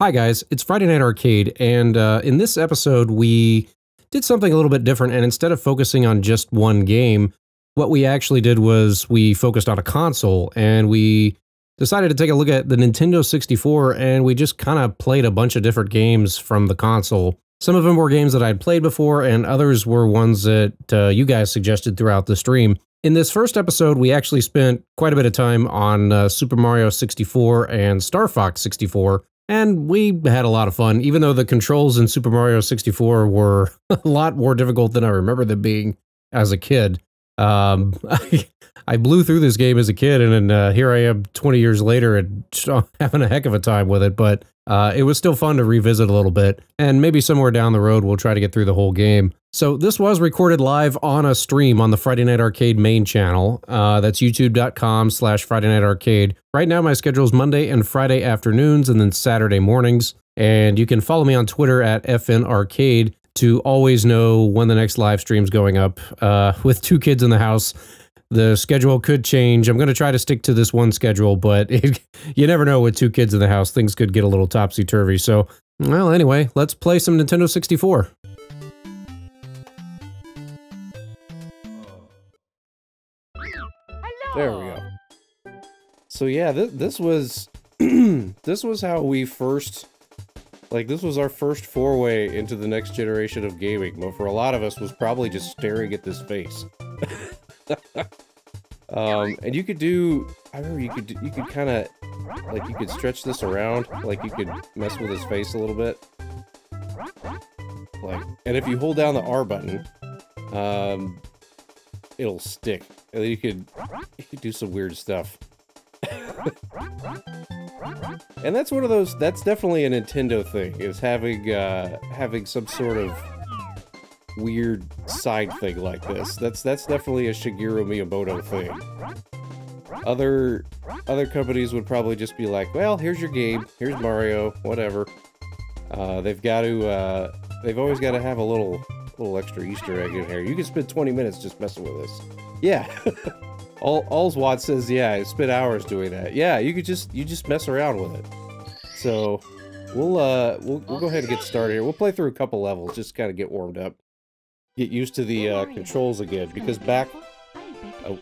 Hi guys, it's Friday Night Arcade, and in this episode we did something a little bit different, and instead of focusing on just one game, what we actually did was we focused on a console, and we decided to take a look at the Nintendo 64, and we just kind of played a bunch of different games from the console. Some of them were games that I'd played before, and others were ones that you guys suggested throughout the stream. In this first episode, we actually spent quite a bit of time on Super Mario 64 and Star Fox 64, and we had a lot of fun, even though the controls in Super Mario 64 were a lot more difficult than I remember them being as a kid. I blew through this game as a kid, and then here I am 20 years later and having a heck of a time with it, but it was still fun to revisit a little bit, and maybe somewhere down the road we'll try to get through the whole game. So this was recorded live on a stream on the Friday Night Arcade main channel. That's youtube.com/Friday Night Arcade. Right now my schedule is Monday and Friday afternoons and then Saturday mornings. And you can follow me on Twitter at FNArcade to always know when the next live stream's going up. With two kids in the house, the schedule could change. I'm going to try to stick to this one schedule, but you never know with two kids in the house. Things could get a little topsy-turvy. So, well, anyway, let's play some Nintendo 64. There we go. So yeah, this was this was how we first, this was our first foray into the next generation of gaming. But for a lot of us, was probably just staring at this face. And you could do, I remember you could kind of, you could stretch this around, you could mess with his face a little bit. And if you hold down the R button, it'll stick. And then you could do some weird stuff. And that's one of those, that's definitely a Nintendo thing, is having some sort of weird side thing like this. That's definitely a Shigeru Miyamoto thing. Other companies would probably just be like, well, here's your game, here's Mario, whatever. They've always got to have a little extra Easter egg in here. You can spend 20 minutes just messing with this. Yeah. Allswat says, yeah, I spent hours doing that. Yeah, you just mess around with it. So we'll go ahead and get started here. We'll play through a couple levels, just kind of get warmed up. Get used to the controls again, because back... Oh.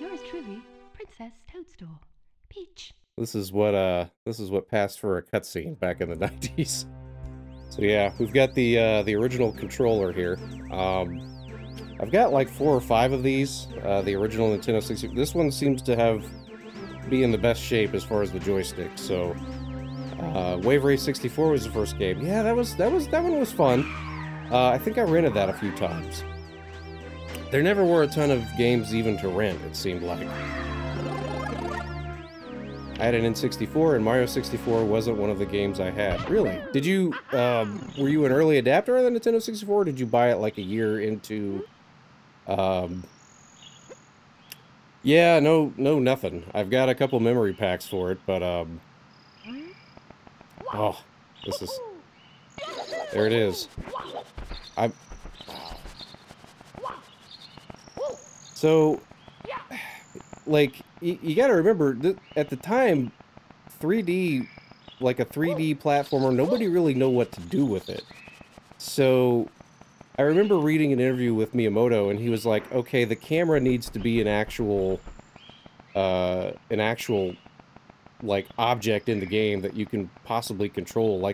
Yours truly, Princess Toadstool. Peach. This is what passed for a cutscene back in the 90s. So yeah, we've got the original controller here. I've got like 4 or 5 of these. The original Nintendo 64. This one seems to be in the best shape as far as the joystick. So, Wave Race 64 was the first game. Yeah, that one was fun. I think I rented that a few times. There never were a ton of games even to rent, it seemed like. I had an N64, and Mario 64 wasn't one of the games I had. Really? Did you, were you an early adapter of the Nintendo 64, or did you buy it like a year into, yeah, no, nothing. I've got a couple memory packs for it, but, oh, this is, there it is. So, you gotta remember, at the time, 3D, a 3D platformer, nobody really knew what to do with it. So, I remember reading an interview with Miyamoto, and he was like, okay, the camera needs to be an actual, object in the game that you can possibly control,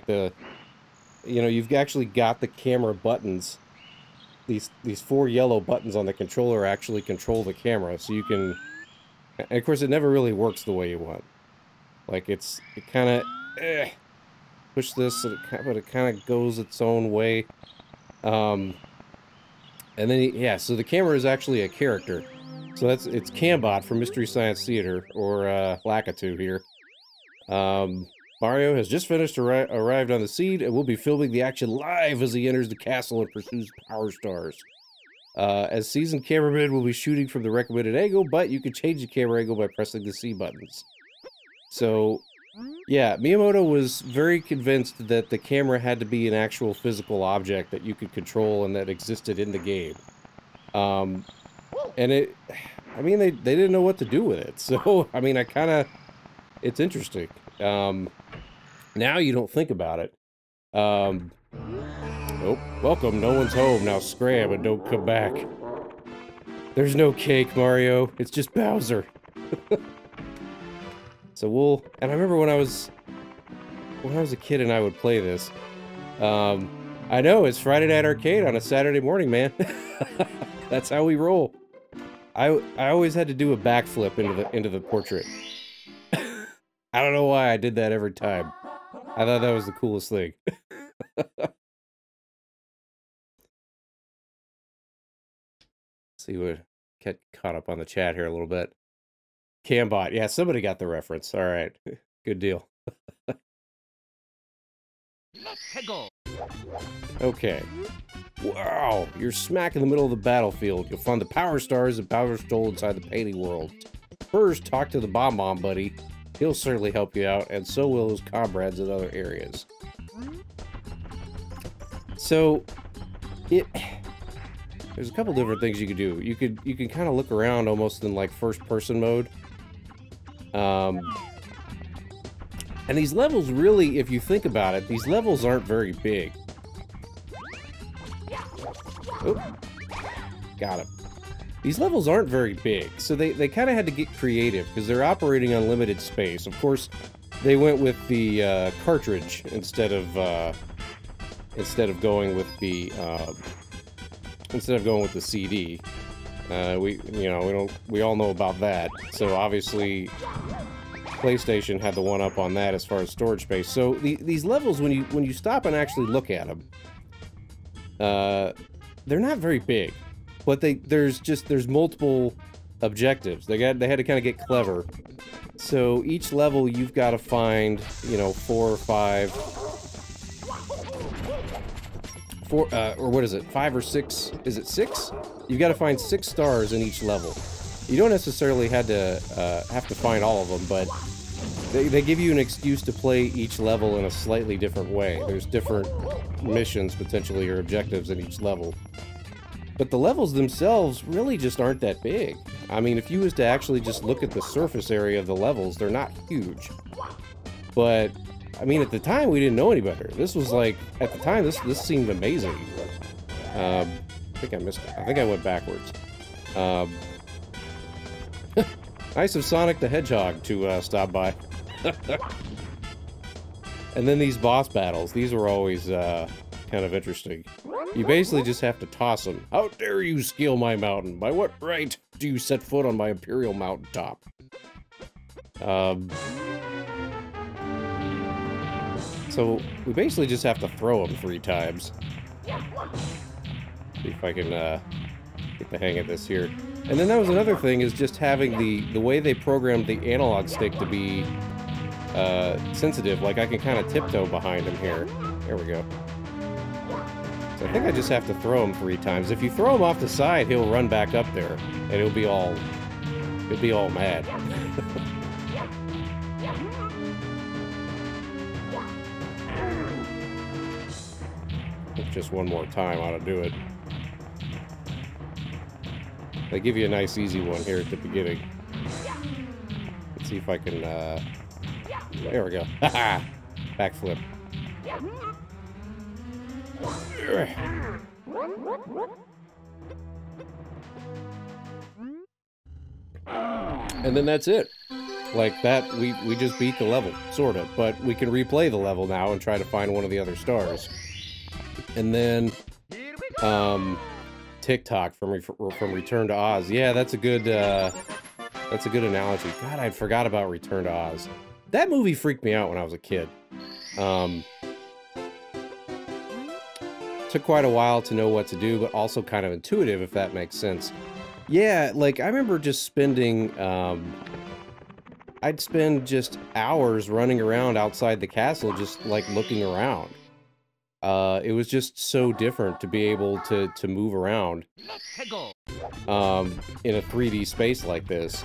you've actually got the camera buttons. These 4 yellow buttons on the controller actually control the camera, so you can... And of course, it never really works the way you want. It kind of... push this, but it kind of goes its own way. And then, yeah, so the camera is actually a character. So it's Cambot from Mystery Science Theater, or Lakitu here. Mario has just arrived on the scene, and we'll be filming the action live as he enters the castle and pursues Power Stars. As seasoned cameramen, we'll be shooting from the recommended angle, but you can change the camera angle by pressing the C buttons. So, yeah, Miyamoto was very convinced that the camera had to be an actual physical object that you could control and that existed in the game. And they didn't know what to do with it. So, it's interesting. Now you don't think about it. Oh, welcome, no one's home. Now scram and don't come back. There's no cake, Mario. It's just Bowser. So and I remember when I was a kid and I would play this. I know, it's Friday Night Arcade on a Saturday morning, man. That's how we roll. I always had to do a backflip into the portrait. I don't know why I did that every time. I thought that was the coolest thing. See what get caught up on the chat here a little bit. Cambot, yeah, somebody got the reference. All right, good deal. Let's go. Okay. Wow, you're smack in the middle of the battlefield. You'll find the Power Stars and Power Stole inside the painting world. First, talk to the Bomb Bomb buddy. He'll certainly help you out, and so will his comrades in other areas. So, there's a couple different things you could do. You can kind of look around almost in like first-person mode. And these levels really, if you think about it, these levels aren't very big. Oh, got him. These levels aren't very big, so they kind of had to get creative because they're operating on limited space. Of course, they went with the cartridge instead of going with the CD. We all know about that. So obviously, PlayStation had the one up on that as far as storage space. So these levels, when you stop and actually look at them, they're not very big, but there's multiple objectives. They had to kind of get clever. So each level you've got to find, 4 or 5, or what is it? 5 or 6? Is it 6? You've got to find 6 stars in each level. You don't necessarily have to find all of them, but they give you an excuse to play each level in a slightly different way. There's different missions, potentially, or objectives in each level. But the levels themselves really just aren't that big. I mean, if you was to actually just look at the surface area of the levels, they're not huge. But, I mean, at the time, we didn't know any better. This was like, at the time, this seemed amazing. I think I missed it. I think I went backwards. Nice of Sonic the Hedgehog to stop by. And then these boss battles. These were always kind of interesting. You basically just have to toss them. How dare you scale my mountain? By what right do you set foot on my Imperial mountaintop? So we basically just have to throw them 3 times. See if I can get the hang of this here. And then that was another thing, is just having the way they programmed the analog stick to be sensitive. Like I can kind of tiptoe behind him here. There we go. So I think I just have to throw him 3 times. If you throw him off the side, he'll run back up there, and he'll be all mad. Just one more time ought to do it. They give you a nice easy one here at the beginning. Let's see if I can, there we go. Haha! Backflip. And then that's it. Like that, we just beat the level, sort of. But we can replay the level now and try to find one of the other stars. And then, TikTok from Return to Oz. Yeah, that's a good analogy. God, I forgot about Return to Oz. That movie freaked me out when I was a kid. Took quite a while to know what to do, but also kind of intuitive, if that makes sense. Yeah, like, I remember just spending, I'd spend just hours running around outside the castle, just, like, looking around. It was just so different to be able to move around in a 3D space like this.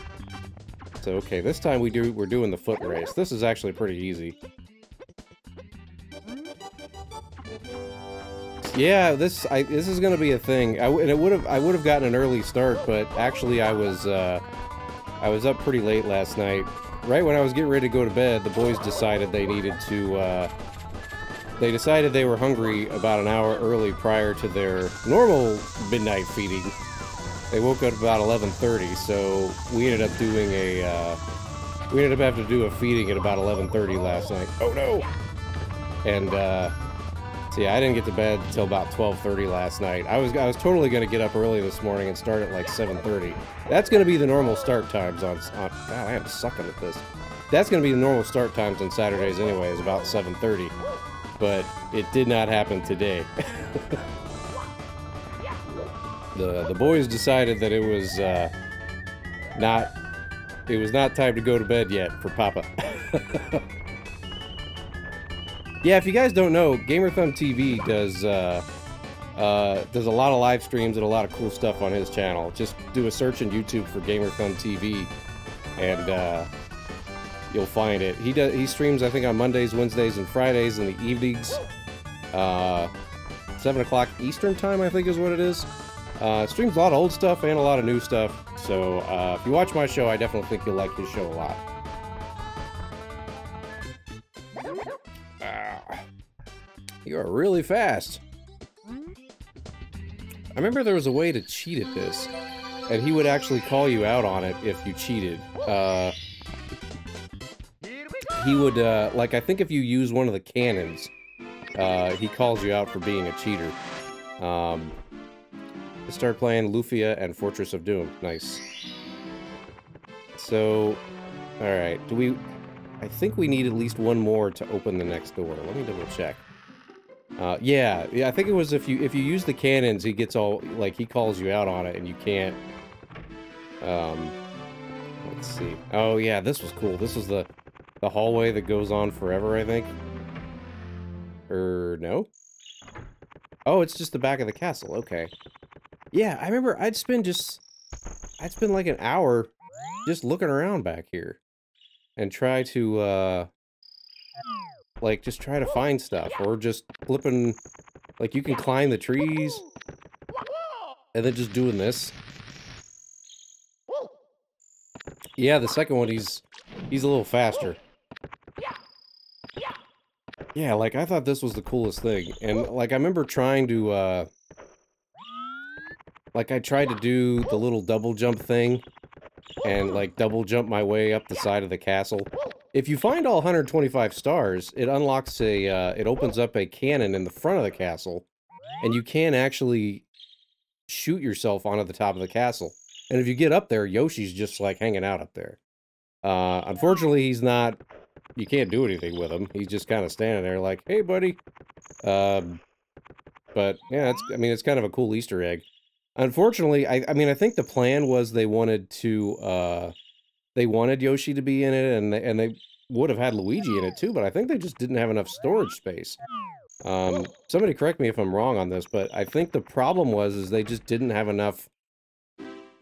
So okay, this time we're doing the foot race. This is actually pretty easy. Yeah, this is gonna be a thing. I would have gotten an early start, but actually I was up pretty late last night right when I was getting ready to go to bed, the boys decided they needed to, they decided they were hungry about an hour early prior to their normal midnight feeding. They woke up about 11:30, so we ended up doing a, we ended up having to do a feeding at about 11:30 last night. Oh no! And, so yeah, I didn't get to bed until about 12:30 last night. I was totally gonna get up early this morning and start at like 7:30. That's gonna be the normal start times on God, I am sucking at this. That's gonna be the normal start times on Saturdays anyway, is about 7:30. But it did not happen today. The boys decided that it was not time to go to bed yet for Papa. Yeah, if you guys don't know, GamerThumb TV does a lot of live streams and a lot of cool stuff on his channel. Just do a search on YouTube for GamerThumb TV, and you'll find it. He streams, I think, on Mondays, Wednesdays, and Fridays in the evenings. 7 o'clock Eastern time, I think is what it is. Streams a lot of old stuff and a lot of new stuff. So if you watch my show, I definitely think you'll like his show a lot. You are really fast. I remember there was a way to cheat at this, and he would actually call you out on it if you cheated. He would, like, I think if you use one of the cannons, he calls you out for being a cheater. Let's start playing Lufia and Fortress of Doom. Nice. So, alright, I think we need at least one more to open the next door. Let me double check. Yeah, I think it was if you use the cannons, he gets all, like, he calls you out on it, and you can't, let's see. Oh, yeah, this was cool. This was the hallway that goes on forever, I think. No? Oh, it's just the back of the castle, okay. Yeah, I remember I'd spend like an hour just looking around back here. And try to, like, just try to find stuff, or just flipping, like, you can climb the trees, and then just doing this. Yeah, the second one, he's a little faster. Yeah, like, I thought this was the coolest thing, and, like, I remember trying to, like, I tried to do the little double jump thing, and, like, double jump my way up the side of the castle. If you find all 125 stars, it unlocks a, it opens up a cannon in the front of the castle, and you can actually shoot yourself onto the top of the castle. And if you get up there, Yoshi's just, like, hanging out up there. Unfortunately, he's not, you can't do anything with him. He's just kind of standing there like, hey, buddy. But, yeah, it's kind of a cool Easter egg. Unfortunately, I mean, I think the plan was they wanted to, they wanted Yoshi to be in it, and they would have had Luigi in it too, but I think they just didn't have enough storage space. Somebody correct me if I'm wrong on this, but I think the problem is they just didn't have enough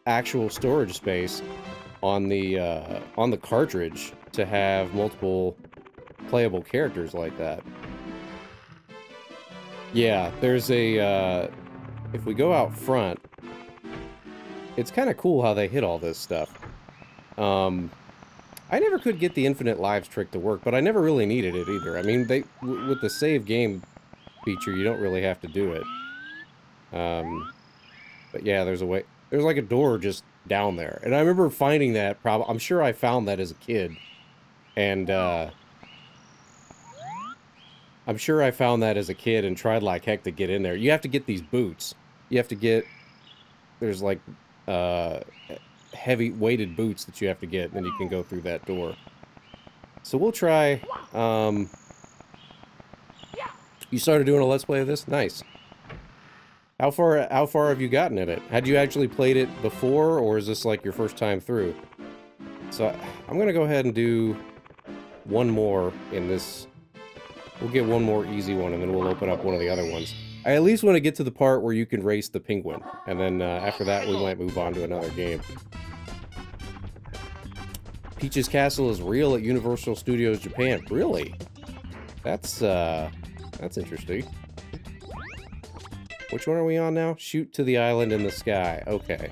actual storage space on the cartridge to have multiple playable characters like that. Yeah, there's a, if we go out front, it's kind of cool how they hit all this stuff. I never could get the infinite lives trick to work, but I never really needed it either. I mean, with the save game feature, you don't really have to do it. But yeah, there's like a door just down there. And I remember finding that I'm sure I found that as a kid. And, I'm sure I found that as a kid and tried like heck to get in there. You have to get these boots. You have to get, there's like, heavy weighted boots that you have to get, and then you can go through that door. So we'll try, you started doing a Let's Play of this? Nice. How far have you gotten in it? Had you actually played it before, or is this like your first time through? So I'm gonna go ahead and do one more in this. We'll get one more easy one, and then we'll open up one of the other ones. I at least want to get to the part where you can race the penguin, and then after that we might move on to another game. Peach's Castle is real at Universal Studios Japan. Really? That's interesting. Which one are we on now? Shoot to the island in the sky. Okay.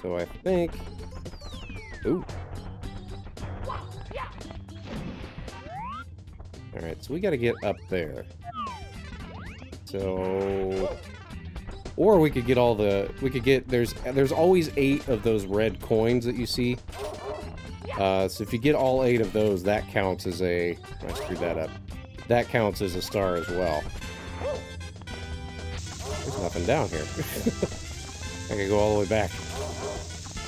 So I think... Ooh. Alright, so we gotta get up there. So... Or we could get all the... We could get... There's always 8 of those red coins that you see. So if you get all 8 of those, that counts as a... I screwed that up. That counts as a star as well. There's nothing down here. I can go all the way back.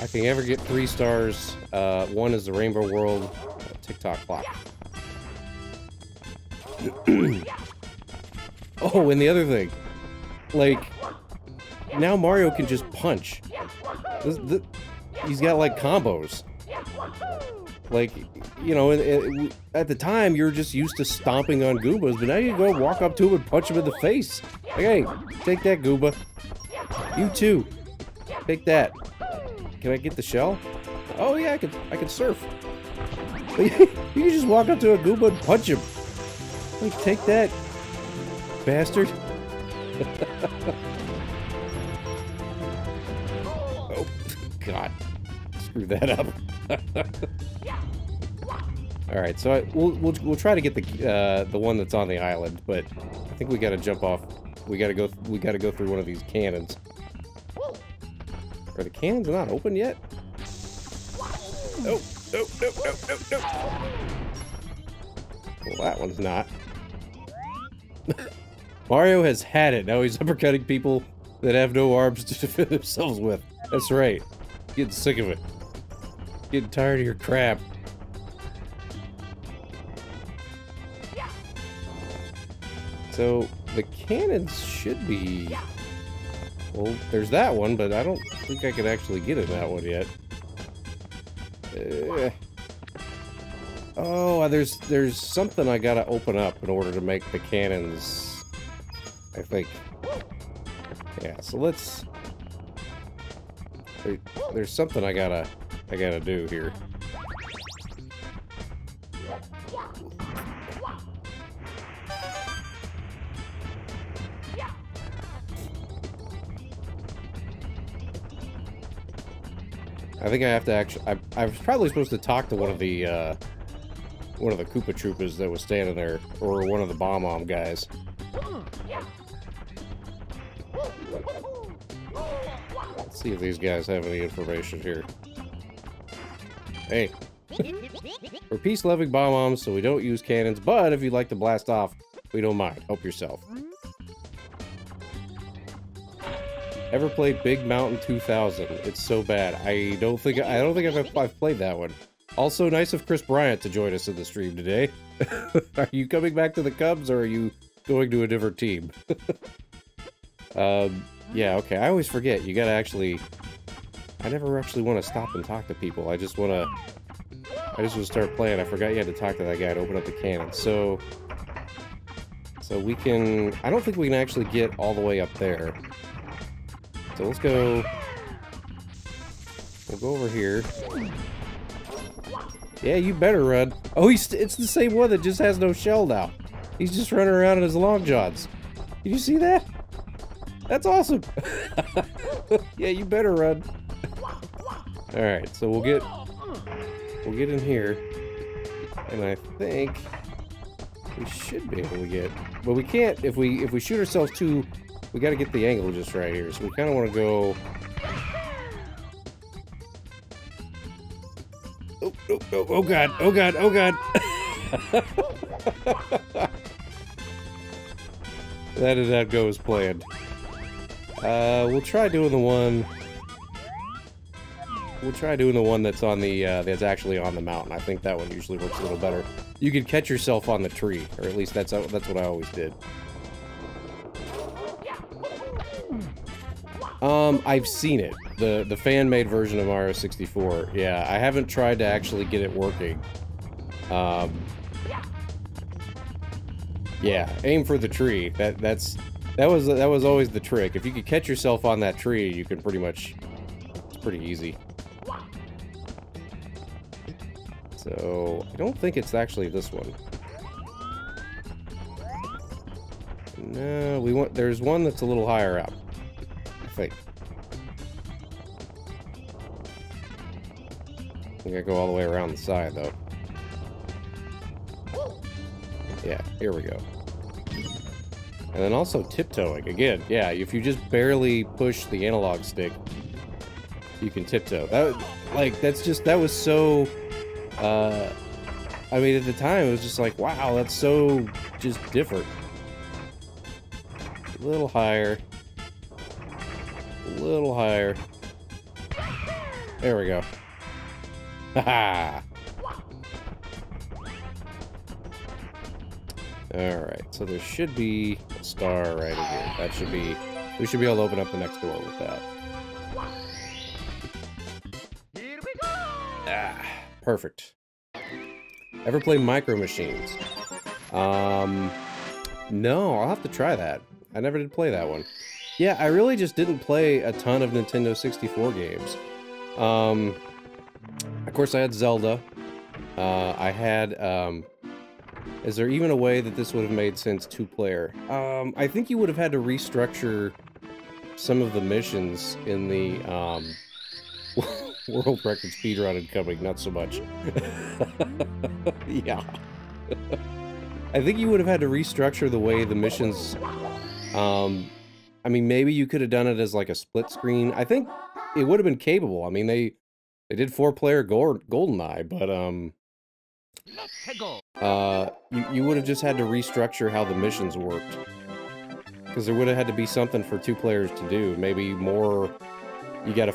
I can ever get 3 stars. 1 is the Rainbow World TikTok clock. Oh, and the other thing. Like, now Mario can just punch. He's got, like, combos. Like, you know, at the time, you're just used to stomping on Goombas, but now you go walk up to him and punch him in the face. Like, hey, take that, Goomba. You too. Take that. Can I get the shell? Oh yeah, I can surf. You can just walk up to a Goomba and punch him. Like, take that, bastard. Oh, God. Screw that up. All right, so we'll try to get the one that's on the island, but I think we got to jump off. We got to go through one of these cannons. Are the cannons not open yet? No, no, no, no, no, no. Well, that one's not. Mario has had it. Now he's uppercutting people that have no arms to defend themselves with. That's right. Getting sick of it. Getting tired of your crap. So, the cannons should be... Well, there's that one, but I don't think I could actually get in that one yet. Oh, there's something I gotta open up in order to make the cannons, I think. Yeah, so let's... There's something I gotta do here. I think I have to actually... I was probably supposed to talk to one of the Koopa Troopas that was standing there, or one of the Bomb-Omb guys. Let's see if these guys have any information here. Hey. We're peace-loving Bomb-Ombs, so we don't use cannons, but if you'd like to blast off, we don't mind. Help yourself. Ever played Big Mountain 2000? It's so bad. I don't think I've played that one. Also, nice of Chris Bryant to join us in the stream today. Are you coming back to the Cubs, or are you going to a different team? Yeah, okay. I always forget. You gotta actually... I never actually want to stop and talk to people. I just want to start playing. I forgot you had to talk to that guy to open up the cannon. So we can... I don't think we can actually get all the way up there. So let's go... We'll go over here. Yeah, you better run. Oh, it's the same one that just has no shell now. He's just running around in his long johns. Did you see that? That's awesome. Yeah, you better run. Alright, so we'll get in here. And I think we should be able to get... But we can't, if we shoot ourselves too... We gotta get the angle just right here. So we kinda wanna go... Oh, oh, oh, oh god, oh god, oh god! That did not go as planned. We'll try doing the one... We'll try doing the one that's on the, that's actually on the mountain. I think that one usually works a little better. You can catch yourself on the tree, or at least that's what I always did. I've seen it. The fan-made version of Mario 64. Yeah, I haven't tried to actually get it working. Yeah, aim for the tree. That was always the trick. If you could catch yourself on that tree, you can pretty much... It's pretty easy. So, I don't think it's actually this one. No, there's one that's a little higher up. I think. I think I go all the way around the side, though. Yeah, here we go. And then also tiptoeing. Again, yeah, if you just barely push the analog stick, you can tiptoe. That was so, I mean, at the time, it was just like, wow, that's so just different. A little higher. A little higher. There we go. Haha! Alright, so there should be a star right here. That should be... We should be able to open up the next door with that. Here we go! Ah, perfect. Ever play Micro Machines? No, I'll have to try that. I never did play that one. Yeah, I really just didn't play a ton of Nintendo 64 games. Of course, I had Zelda. I had, is there even a way that this would have made sense two-player? I think you would have had to restructure some of the missions in the, World Record Speedrun Incoming, not so much. Yeah. I think you would have had to restructure the way the missions, I mean, maybe you could have done it as like a split screen. I think it would have been capable. I mean, they did 4-player GoldenEye, but, you would have just had to restructure how the missions worked. Because there would have had to be something for 2 players to do. Maybe more, you gotta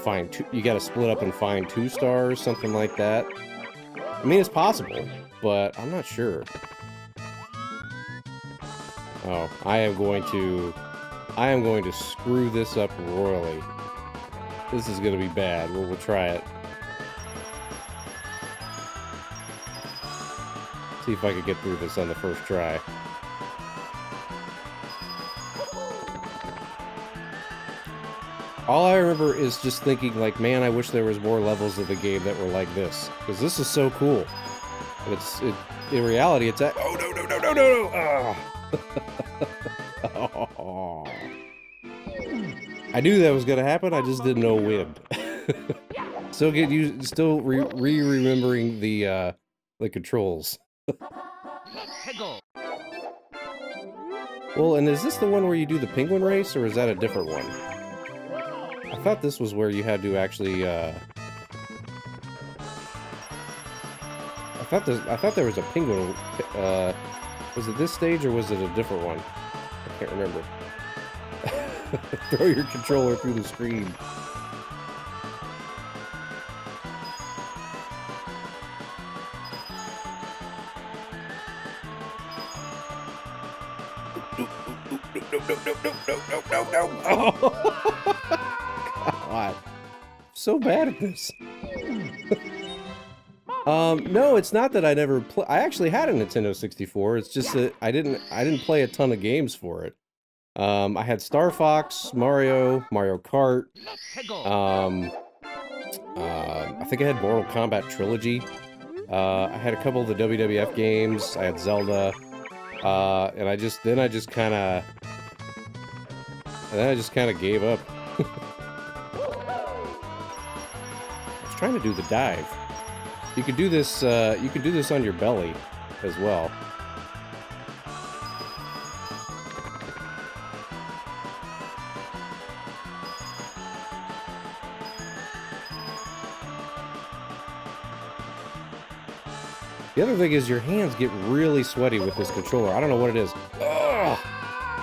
split up and find 2 stars, something like that. I mean, it's possible, but I'm not sure. Oh, I am going to screw this up royally. This is gonna be bad. We'll try it. See if I can get through this on the first try. All I remember is just thinking, like, man, I wish there was more levels of the game that were like this. Because this is so cool. And in reality, it's at... Oh, no, no, no, no, no, no! Oh. Oh. I knew that was going to happen, I just didn't know when. Still remembering the controls. Well, and is this the one where you do the penguin race, or is that a different one? I thought this was where you had to actually, I thought there was a penguin, was it this stage, or was it a different one? I can't remember. Throw your controller through the screen. No. Oh. God. So bad at this. No, it's not that I never I actually had a Nintendo 64. It's just that I didn't play a ton of games for it. I had Star Fox, Mario Kart. I think I had Mortal Kombat Trilogy. I had a couple of the WWF games. I had Zelda. And I just kind of gave up. I was trying to do the dive. You could do this on your belly as well. The other thing is your hands get really sweaty with this controller. I don't know what it is. Ugh!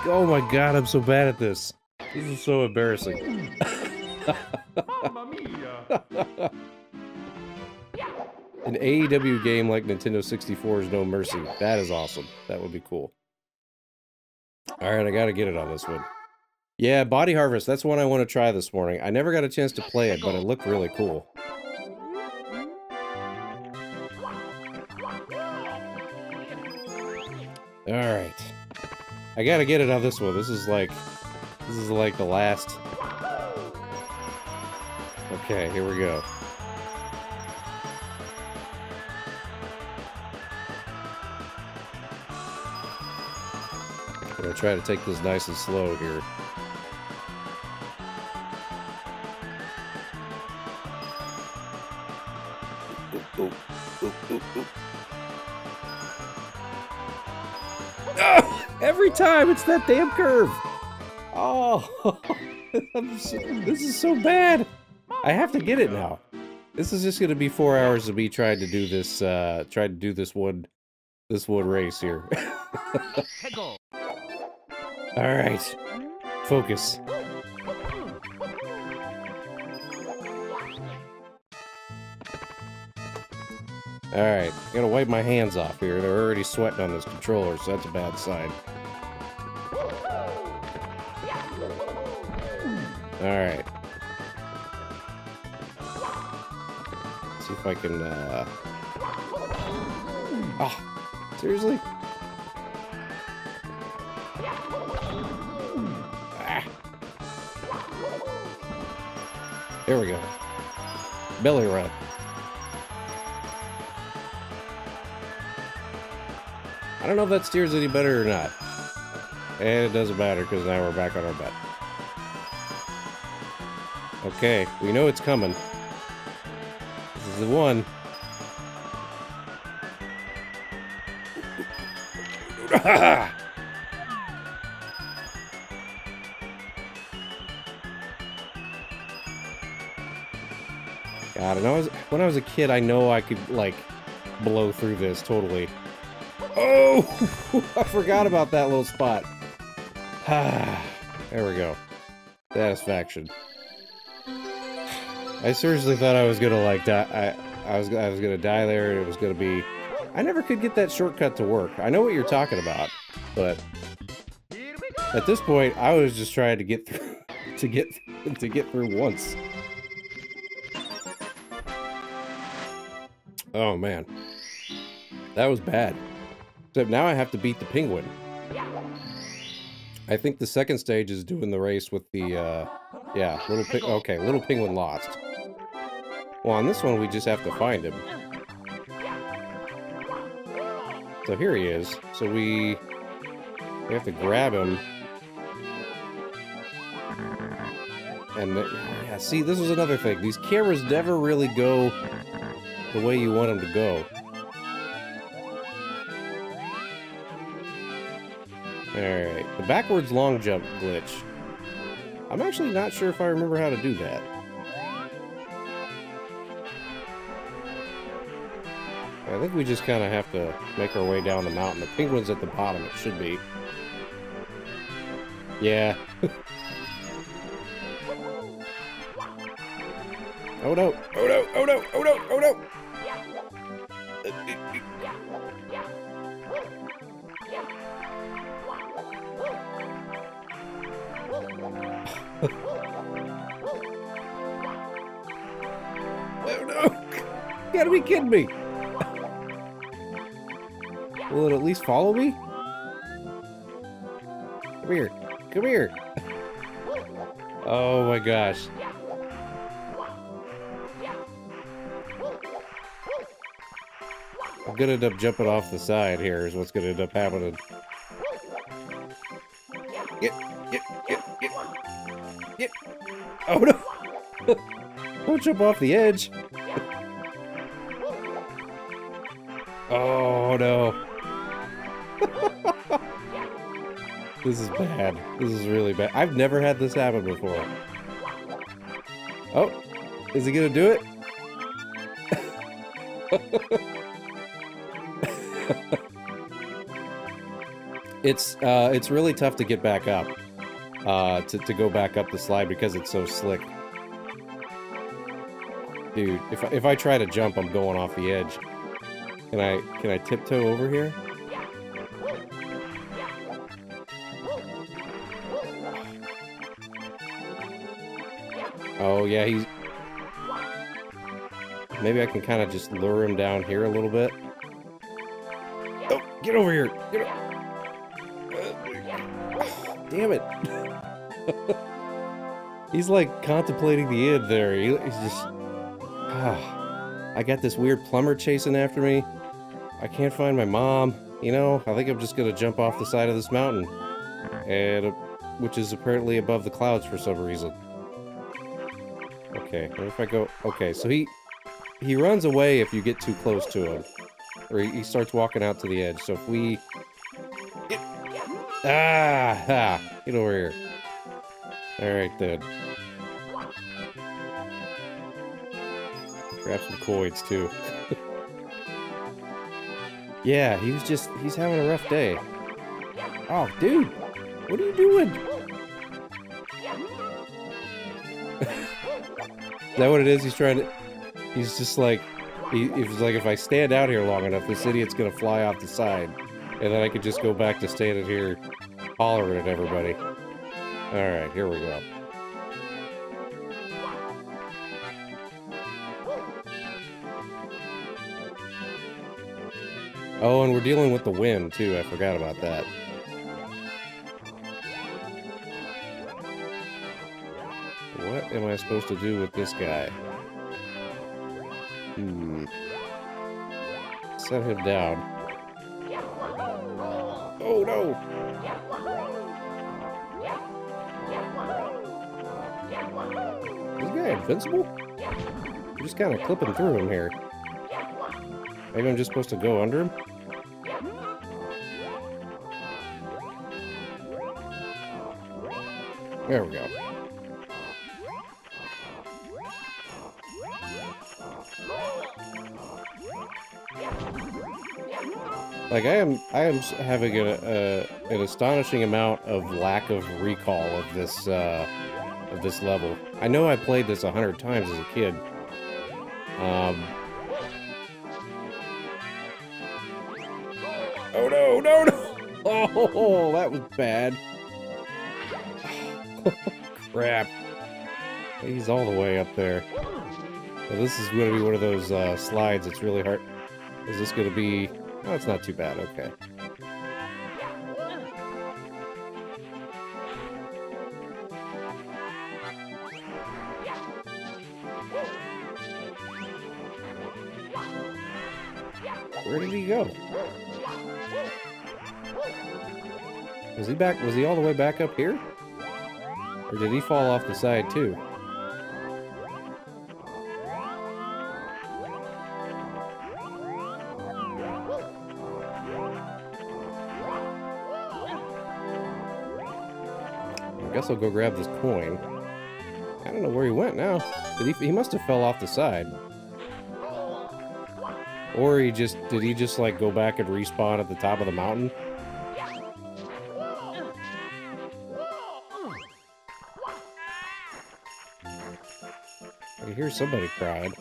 Oh my god, I'm so bad at this. This is so embarrassing. An AEW game like Nintendo 64 is no mercy. That is awesome. That would be cool. Alright, I gotta get it on this one. Yeah, Body Harvest. That's one I want to try this morning. I never got a chance to play it, but it looked really cool. Alright. I gotta get it on this one. This is like the last... Okay, here we go. I'm gonna try to take this nice and slow here. Oh, every time it's that damn curve. Oh, this is so bad. I have to get it now. This is just gonna be 4 hours of me trying to do this. This one race here. All right, focus. Alright, gotta wipe my hands off here. They're already sweating on this controller, so that's a bad sign. Alright. See if I can, Oh, seriously? Ah. There we go. Belly run. I don't know if that steers any better or not. And it doesn't matter because now we're back on our butt. Okay, we know it's coming. This is the one. God, and when I was a kid, I know I could, like, blow through this totally. Oh! I forgot about that little spot. There we go. Satisfaction. I seriously thought I was gonna, like, die. I was gonna die there, and it was gonna be... I never could get that shortcut to work. I know what you're talking about, but... At this point, I was just trying to get through... to get through once. Oh, man. That was bad. Except now I have to beat the penguin. I think the second stage is doing the race with the, yeah, little penguin lost. Well, on this one, we just have to find him. So here he is. So we have to grab him. And, yeah, see, this is another thing. These cameras never really go the way you want them to go. Alright, the backwards long jump glitch. I'm actually not sure if I remember how to do that. I think we just kind of have to make our way down the mountain. The penguin's at the bottom, it should be. Yeah. Oh no! Oh no! Oh no! Oh no! Oh no! Oh no! You gotta be kidding me! Will it at least follow me? Come here! Come here! Oh my gosh. I'm gonna end up jumping off the side here is what's gonna end up happening. Get! Oh no! Don't jump off the edge! Oh no! This is bad. This is really bad. I've never had this happen before. Oh! Is he gonna do it? It's really tough to get back up. To go back up the slide because it's so slick. Dude, if I try to jump, I'm going off the edge. Can I tiptoe over here? Oh yeah, he's... Maybe I can kind of just lure him down here a little bit. Oh, get over here! Get damn it! He's like contemplating the end there. He's just... I got this weird plumber chasing after me. I can't find my mom. You know, I think I'm just gonna jump off the side of this mountain. And, which is apparently above the clouds for some reason. Okay, what if I go... Okay, so he runs away if you get too close to him. Or he starts walking out to the edge. So if we... Get over here. Alright, then. Grab some coins, too. Yeah, he's having a rough day. Oh, dude! What are you doing? Is that what it is? He's trying to... He's just like... He's like, if I stand out here long enough, this idiot's gonna fly off the side. And then I could just go back to standing here hollering at everybody. Alright, here we go. Oh, and we're dealing with the wind, too. I forgot about that. What am I supposed to do with this guy? Set him down. Oh, no! Is this guy invincible? I'm just kind of clipping through him here. Maybe I'm just supposed to go under him? There we go. Like, I am having an astonishing amount of lack of recall of this level. I know I played this 100 times as a kid. Oh no, no, no! Oh, that was bad. Crap. He's all the way up there. So this is going to be one of those slides that's really hard. Is this going to be... Oh, it's not too bad. Okay. Where did he go? Was he back? Was he all the way back up here? Or did he fall off the side too? I guess I'll go grab this coin. I don't know where he went now. He must have fell off the side. Or did he just like go back and respawn at the top of the mountain? I hear somebody cried.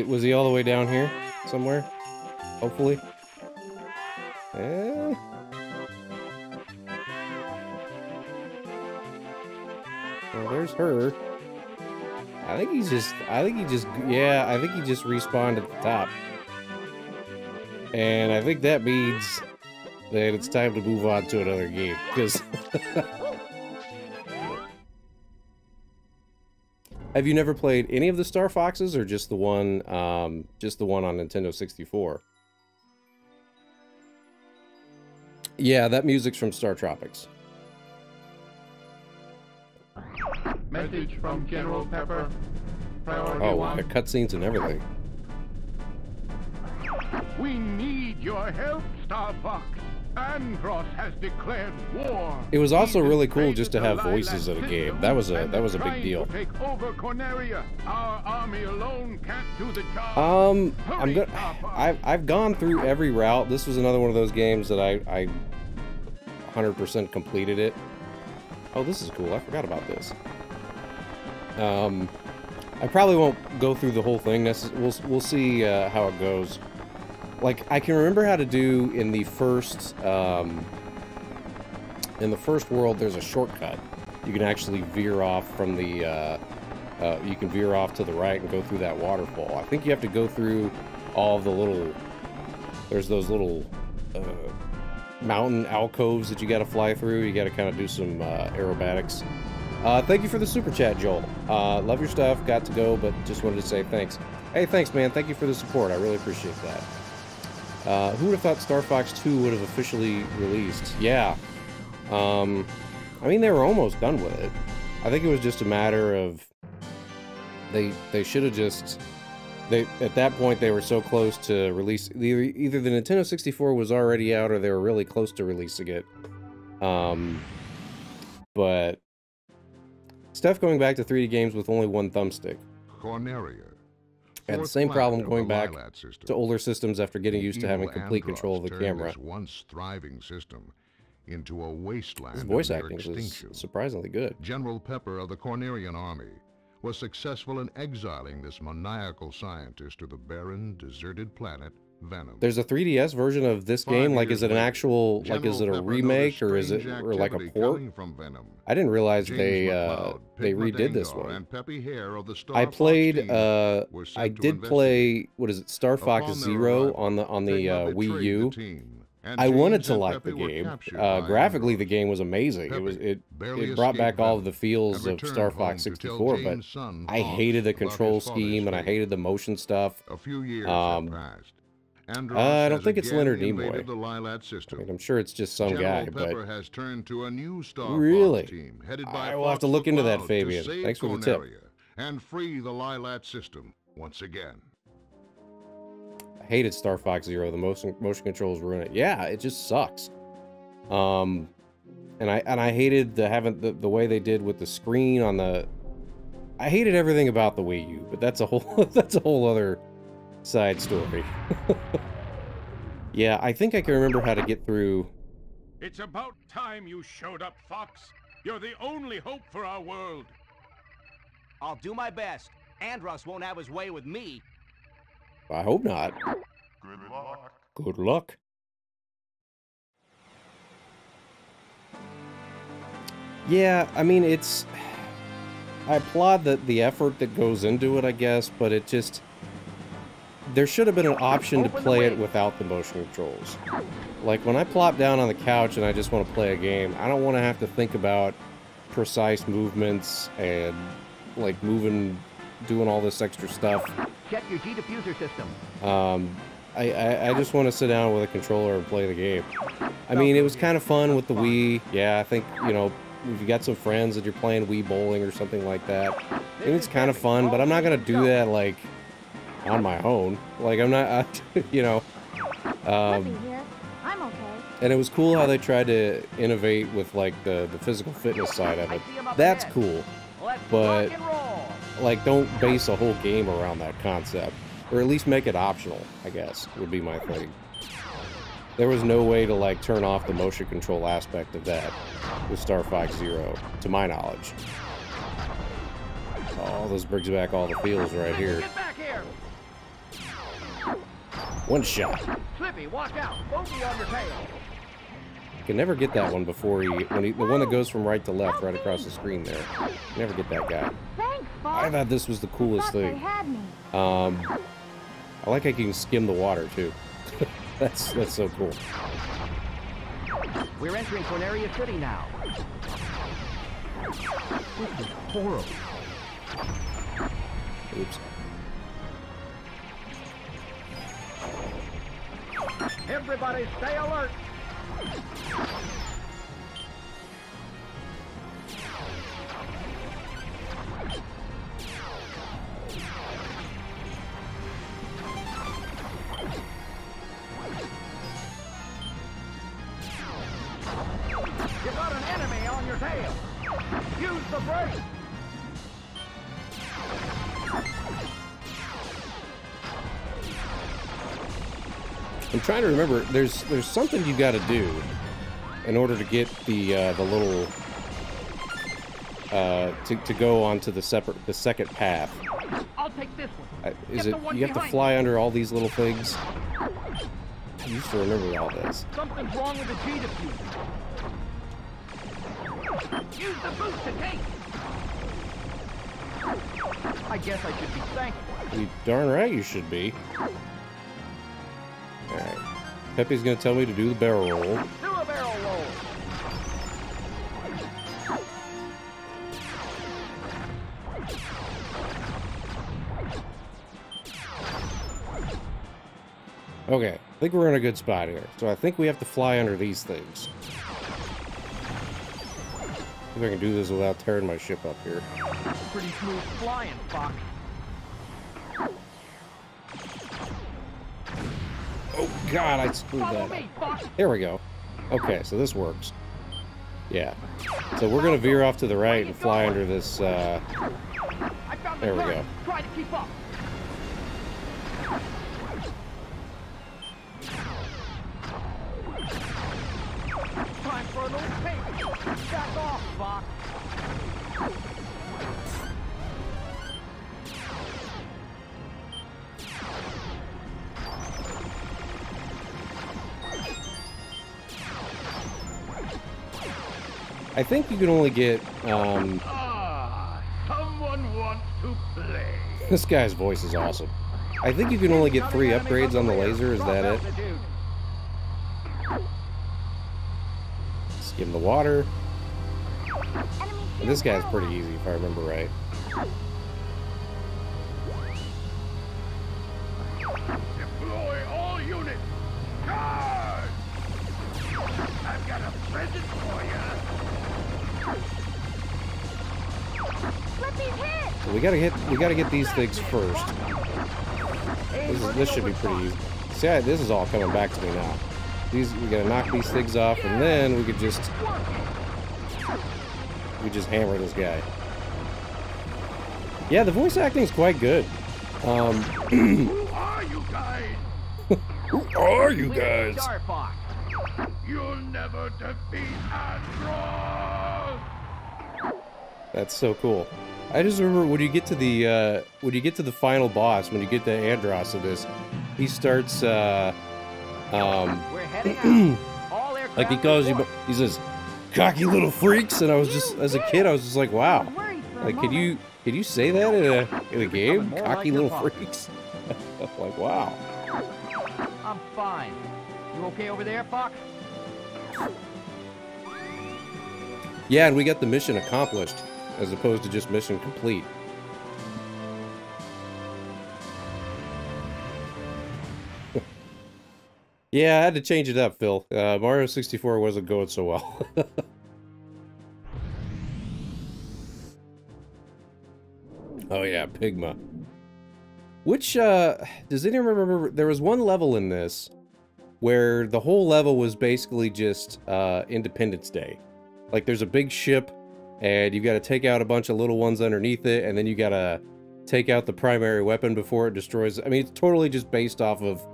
Was he all the way down here somewhere? Hopefully. Eh? Well, there's her. I think he just respawned at the top. And I think that means that it's time to move on to another game, because... Have you never played any of the Star Foxes, or just the one on Nintendo 64? Yeah, that music's from Star Tropics. Message from General Pepper. Priority Oh, one. the cutscenes and everything. We need your help, Star Fox. Andros has declared war. It was also He's really cool invaded just to the have Lilac voices in a system, game. That was a and big trying deal. to take over Corneria. Our army alone can't do the job. Hurry, Star Fox. I've gone through every route. This was another one of those games that I 100% completed it. Oh, this is cool. I forgot about this. I probably won't go through the whole thing. We'll see how it goes. Like, I can remember how to do in the first world. There's a shortcut. You can actually veer off from the. You can veer off to the right and go through that waterfall. I think you have to go through all of the little. There's those little mountain alcoves that you got to fly through. You got to kind of do some aerobatics. Thank you for the super chat, Joel. Love your stuff. Got to go, but just wanted to say thanks. Hey, thanks, man. Thank you for the support. I really appreciate that. Who would have thought Star Fox 2 would have officially released? Yeah. I mean, they were almost done with it. I think it was just a matter of they should have just at that point they were so close to release. Either the Nintendo 64 was already out or they were really close to releasing it, But stuff going back to 3D games with only one thumbstick. Corneria. Had the same problem going back to older systems after getting used to having complete control of the camera. This once thriving system into a wasteland. His voice of near acting extinction. was surprisingly good. General Pepper of the Cornerian Army was successful in exiling this maniacal scientist to the barren, deserted planet Venom. There's a 3DS version of this game. Like, is it an actual, like, is it a remake or is it like a port? I didn't realize they redid this one. I played, I did play, what is it, Star Fox Zero on the Wii U. I wanted to like the game. Graphically, the game was amazing. It brought back all of the feels of Star Fox 64, but I hated the control scheme and I hated the motion stuff. I don't think it's Leonard Nimoy. I mean, I'm sure it's just some guy, but really, I will have to look into that, Fabian. Thanks for the tip. And free the Lilat system once again. I hated Star Fox Zero. The motion controls ruin it. Yeah, it just sucks. And I hated the way they did with the screen on the. I hated everything about the Wii U, but that's a whole other side story. Yeah, I think I can remember how to get through. It's about time you showed up, Fox. You're the only hope for our world. I'll do my best. Andros won't have his way with me. I hope not. Good luck. Good luck. Yeah, I mean, it's. I applaud the effort that goes into it, I guess, but it just. There should have been an option to play it without the motion controls. Like, when I plop down on the couch and I just want to play a game, I don't want to have to think about precise movements and, like, doing all this extra stuff. Check your G diffuser system. I just want to sit down with a controller and play the game. I mean, it was kind of fun with the Wii. Yeah, I think, you know, if you got some friends that you're playing Wii bowling or something like that, it's kind of fun, but I'm not going to do that, like, on my own. Like, I'm not, you know. here. I'm okay. And it was cool how they tried to innovate with, like, the physical fitness side of it. That's cool. But, like, don't base a whole game around that concept. Or at least make it optional, I guess, would be my thing. There was no way to, like, turn off the motion control aspect of that with Star Fox Zero, to my knowledge. Oh, this brings back all the feels right here. Get back here! One shot. Slippy, watch out! Bogey on your tail! You can never get that one before the one that goes from right to left, right across the screen there. You never get that guy. Thanks, Fox. I thought this was the coolest They thing. had me. I like how you can skim the water too. That's so cool. We're entering Corneria City now. This is horrible. Oops. Everybody stay alert! You got an enemy on your tail! Use the brake! I'm trying to remember. There's something you got to do in order to get the little to go onto the second path. I'll take this one. Is it you have to fly under all these little things? I used to remember all this. Something's wrong with the G diffuser. Use the boost to take. I guess I should be thankful. You darn right you should be. Alright. Pepe's gonna tell me to do the barrel roll. Do a barrel roll. Okay, I think we're in a good spot here. So I think we have to fly under these things. See if I can do this without tearing my ship up here. Pretty smooth flying, Fox. Oh god, I screwed Follow that me, up. Fox. There we go. Okay, so this works. Yeah. So we're gonna veer off to the right and fly under this, I found the there we turret. go. Try to keep up. Time for a little taste. Back off, Fox. I think you can only get, Someone wants to play. this guy's voice is awesome. I think you can only get 3 upgrades on the laser, is that it? Let's give him the water. And this guy's pretty easy, if I remember right. Deploy all units. Charge! I've got a present for you. Let me hit! So we gotta get these things first. This should be pretty easy. See, this is all coming back to me now. We gotta knock these things off, and then we could just hammer this guy. Yeah, the voice acting is quite good. Who are you guys? Who are you guys? Starfox. You'll never defeat Andros. That's so cool. I just remember when you get to the final boss, when you get to Andros of this, he starts We're heading out. All like aircraft he calls you, report. he says, "Cocky little freaks," and I was just, as a kid, I was just like, wow, like can you say that in a game? More Cocky like little your father. freaks. Like, wow. I'm fine. You okay over there, Fox? Yeah, and we got the mission accomplished, as opposed to just mission complete. Yeah, I had to change it up, Phil. Mario 64 wasn't going so well. Oh yeah, Pigma. Which, does anyone remember, there was one level in this where the whole level was basically just, Independence Day. Like, there's a big ship, and you've got to take out a bunch of little ones underneath it, and then you gotta take out the primary weapon before it destroys. I mean, it's totally just based off of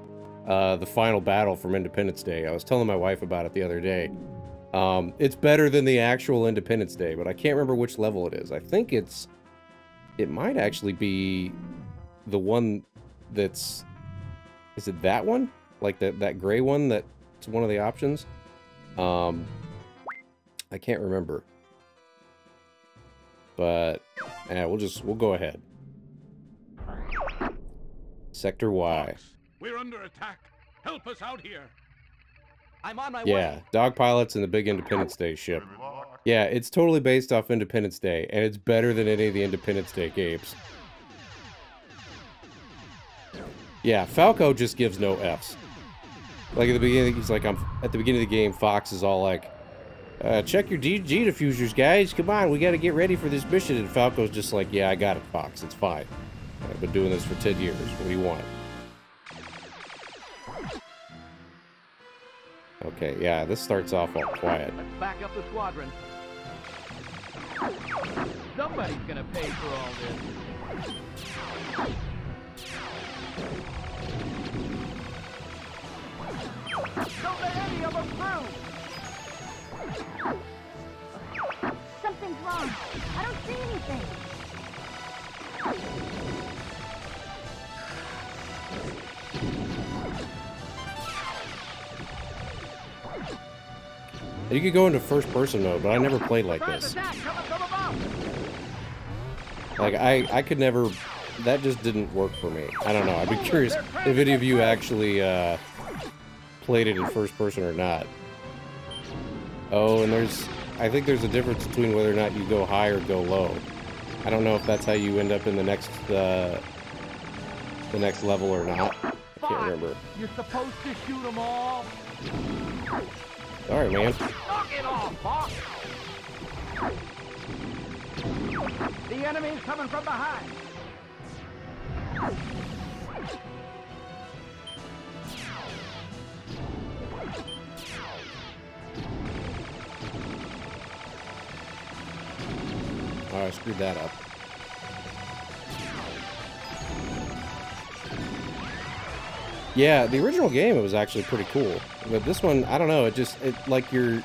the final battle from Independence Day. I was telling my wife about it the other day. It's better than the actual Independence Day, but I can't remember which level it is. I think it might actually be the one that's, is it that one? Like that gray one that's one of the options? I can't remember. But, yeah, we'll go ahead. Sector Y. We're under attack. Help us out here. I'm on my Yeah, way. dog pilots and the big Independence Day ship. Yeah, it's totally based off Independence Day, and it's better than any of the Independence Day games. Yeah, Falco just gives no Fs. Like at the beginning, he's like, at the beginning of the game, Fox is all like, check your G diffusers, guys. Come on, we got to get ready for this mission. And Falco's just like, yeah, I got it, Fox. It's fine. I've been doing this for 10 years. What do you want? Okay, yeah, this starts off all quiet. Let's back up the squadron. Somebody's gonna pay for all this. Don't let any of them through. Something's wrong. I don't see anything. You could go into first-person mode, but I never played like this. Attack coming from above. Like, I could never... That just didn't work for me. I don't know. I'd be curious if any of you actually, played it in first-person or not. Oh, and I think there's a difference between whether or not you go high or go low. I don't know if that's how you end up in the next level or not. I can't remember. You're supposed to shoot them all. Sorry, man. Knock it off, Fox. The enemy's coming from behind. I screwed that up. Yeah, the original game, it was actually pretty cool. But this one, I don't know, like your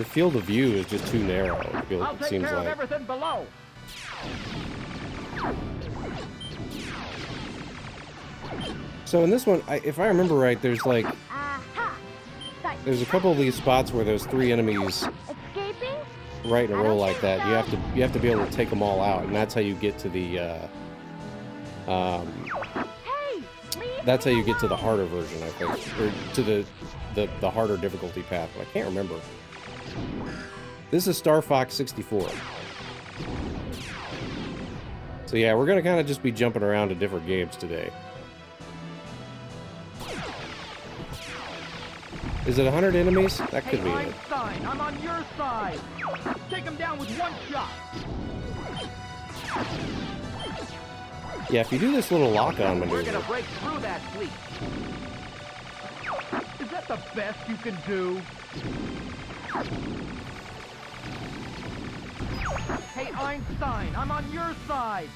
field of view is just too narrow. I'll take seems care of like. everything below. So in this one, if I remember right, there's like, Aha! there's a couple of these spots where there's 3 enemies Escaping? right in a I row don't like think that. You have to be able to take them all out, and that's how you get to the Hey! Leave that's how me you get to the alone. harder version, I think, or to the harder difficulty path. But I can't remember. This is Star Fox 64. So yeah, we're gonna kind of just be jumping around to different games today. Is it 100 enemies? That could Hey, be it. Einstein, I'm on your side. Take him down with one shot. Yeah, if you do this little lock-on We're maneuver. gonna break through that fleet. Is that the best you can do? Hey, Einstein, I'm on your side.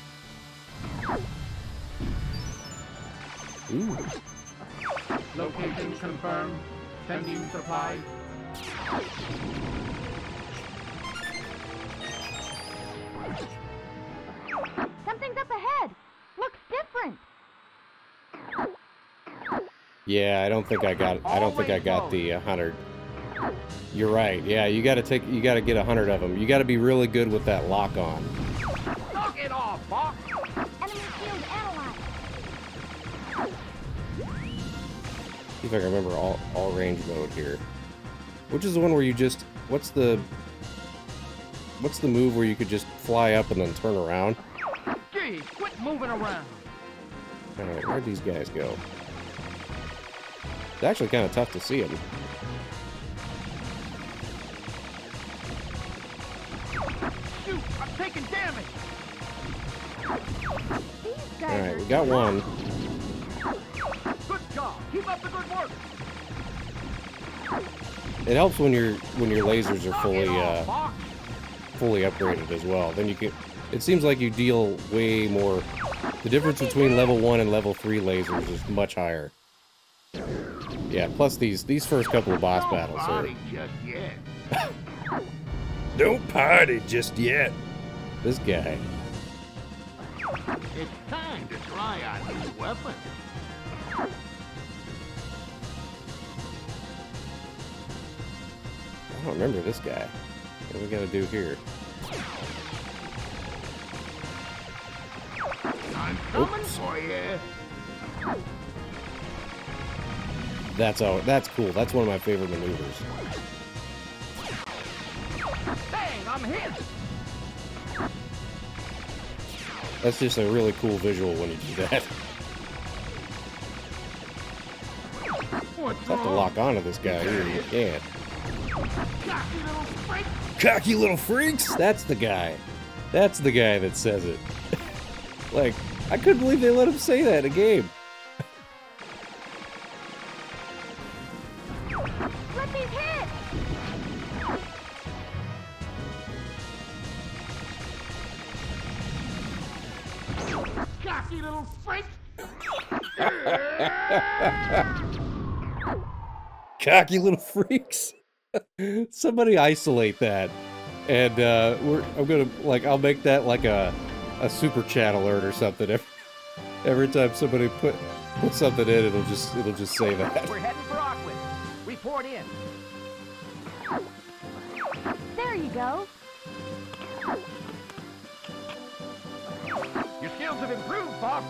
Ooh. Location confirmed. Sending supplies. Something's up ahead. Looks different. Yeah, I don't think I got the 100. You're right. Yeah, you got to get 100 of them. You got to be really good with that lock on. Knock it off, Fox. Enemy field analyzed. See if I can remember all range mode here. Which is the one where you just what's the move where you could just fly up and then turn around? Gee, quit moving around. Alright, where'd these guys go? It's actually kind of tough to see them. Shoot, I'm taking damage. These guys Alright, are we got one. Good job. Keep up the good work. It helps when your lasers are Knock it off, Fox. fully upgraded as well. Then you can. It seems like you deal way more. The difference between level 1 and level 3 lasers is much higher. Yeah. Plus these first couple of boss battles are. Party just yet. Don't party just yet. This guy. It's time to try our new weapon. I don't remember this guy. What do we gotta do here? I'm coming for you. That's cool. That's one of my favorite maneuvers. Bang, I'm hit. That's just a really cool visual when you do that. What's Have to wrong? lock onto this guy here. You can't. Cocky little freak. Cocky little freaks! That's the guy. That's the guy that says it. Like, I couldn't believe they let him say that in a game. Let me hit. Cocky little freak. Cocky little freaks. Somebody isolate that. And I'm gonna I'll make that like a super chat alert or something. Every time somebody put something in, it'll just say that. We're heading for Auckland. Report in. There you go. Your skills have improved, Fox.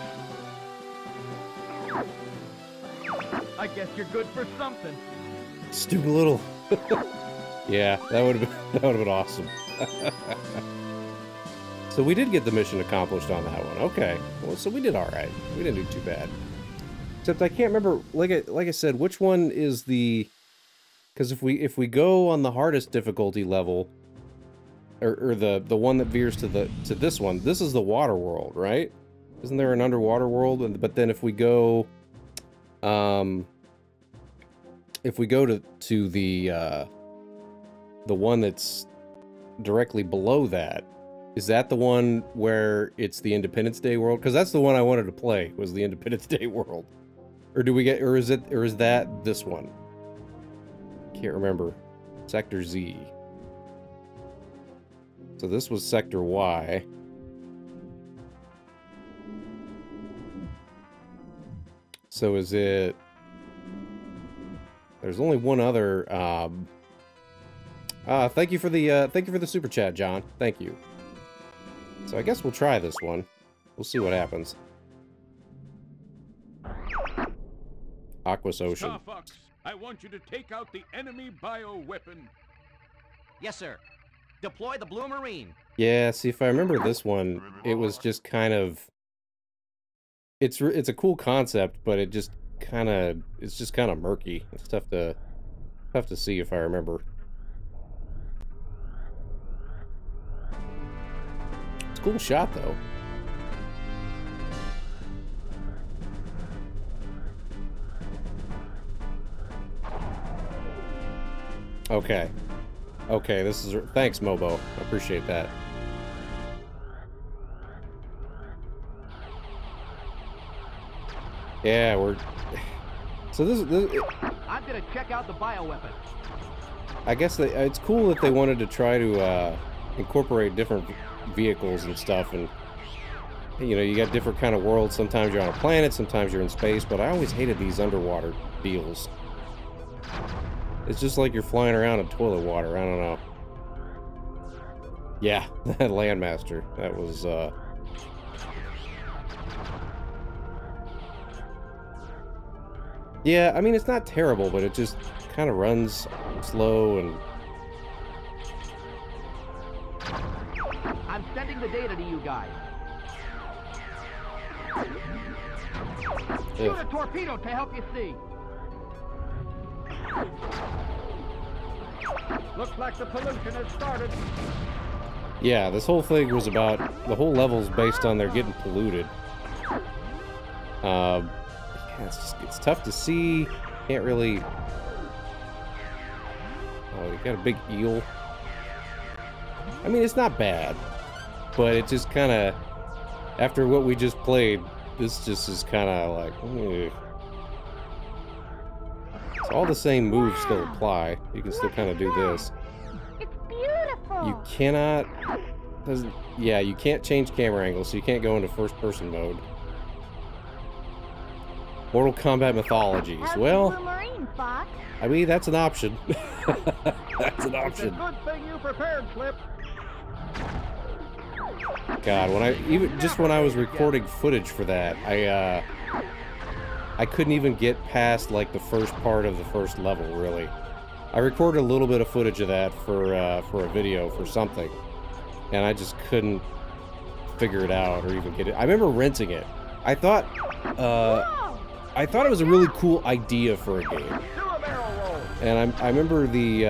I guess you're good for something. Stupid little. Yeah, that would have been awesome. So we did get the mission accomplished on that one. Okay, well, so we did all right. We didn't do too bad. Except I can't remember. Like I said, which one is the? Because if we go on the hardest difficulty level, or the one that veers to this one, this is the water world, right? Isn't there an underwater world? But then if we go, to the one that's directly below that, Is that the one where it's the Independence Day world? Because that's the one I wanted to play, was the Independence Day world. Or do we get, or is that this one? Can't remember. Sector Z. So this was Sector Y. So is it... There's only one other, thank you for the super chat, John. Thank you. So I guess we'll try this one. We'll see what happens. Aquos Ocean. Star Fox, I want you to take out the enemy bioweapon. Yes, sir. Deploy the Blue Marine. Yeah, see, if I remember this one, it was just kind of... It's a cool concept, but it's just kind of murky. It's tough to see if I remember. It's a cool shot, though. Okay. Okay, this is... Thanks, Mobo. I appreciate that. Yeah, we're... So this I'm gonna check out the bioweapon. I guess it's cool that they wanted to try to incorporate different vehicles and stuff, and you know, you got different kind of worlds. Sometimes you're on a planet, sometimes you're in space, but I always hated these underwater deals. It's just like you're flying around in toilet water. I don't know. Yeah, that Landmaster. That was yeah, I mean, it's not terrible, but it just kind of runs slow and... I'm sending the data to you guys. Shoot a torpedo to help you see. Looks like the pollution has started. Yeah, this whole thing was about... The whole level's based on they're getting polluted. Yeah, it's tough to see. Can't really... Oh, you got a big eel. I mean, it's not bad. But it just kind of... After what we just played, this just is kind of like... Ugh. So all the same moves still apply. You can still kind of do this. It's beautiful. You cannot... Yeah, you can't change camera angles, so you can't go into first-person mode. Mortal Kombat Mythologies. How's Well, the Blue Marine, Fox? I mean, that's an option. That's an It's a option. good thing you prepared, Slip. God, when I was recording footage for that, I couldn't even get past like the first part of the first level, really. I recorded a little bit of footage of that for a video for something, and I just couldn't figure it out or even get it. I remember renting it. I thought it was a really cool idea for a game. Do a barrel roll. And I remember the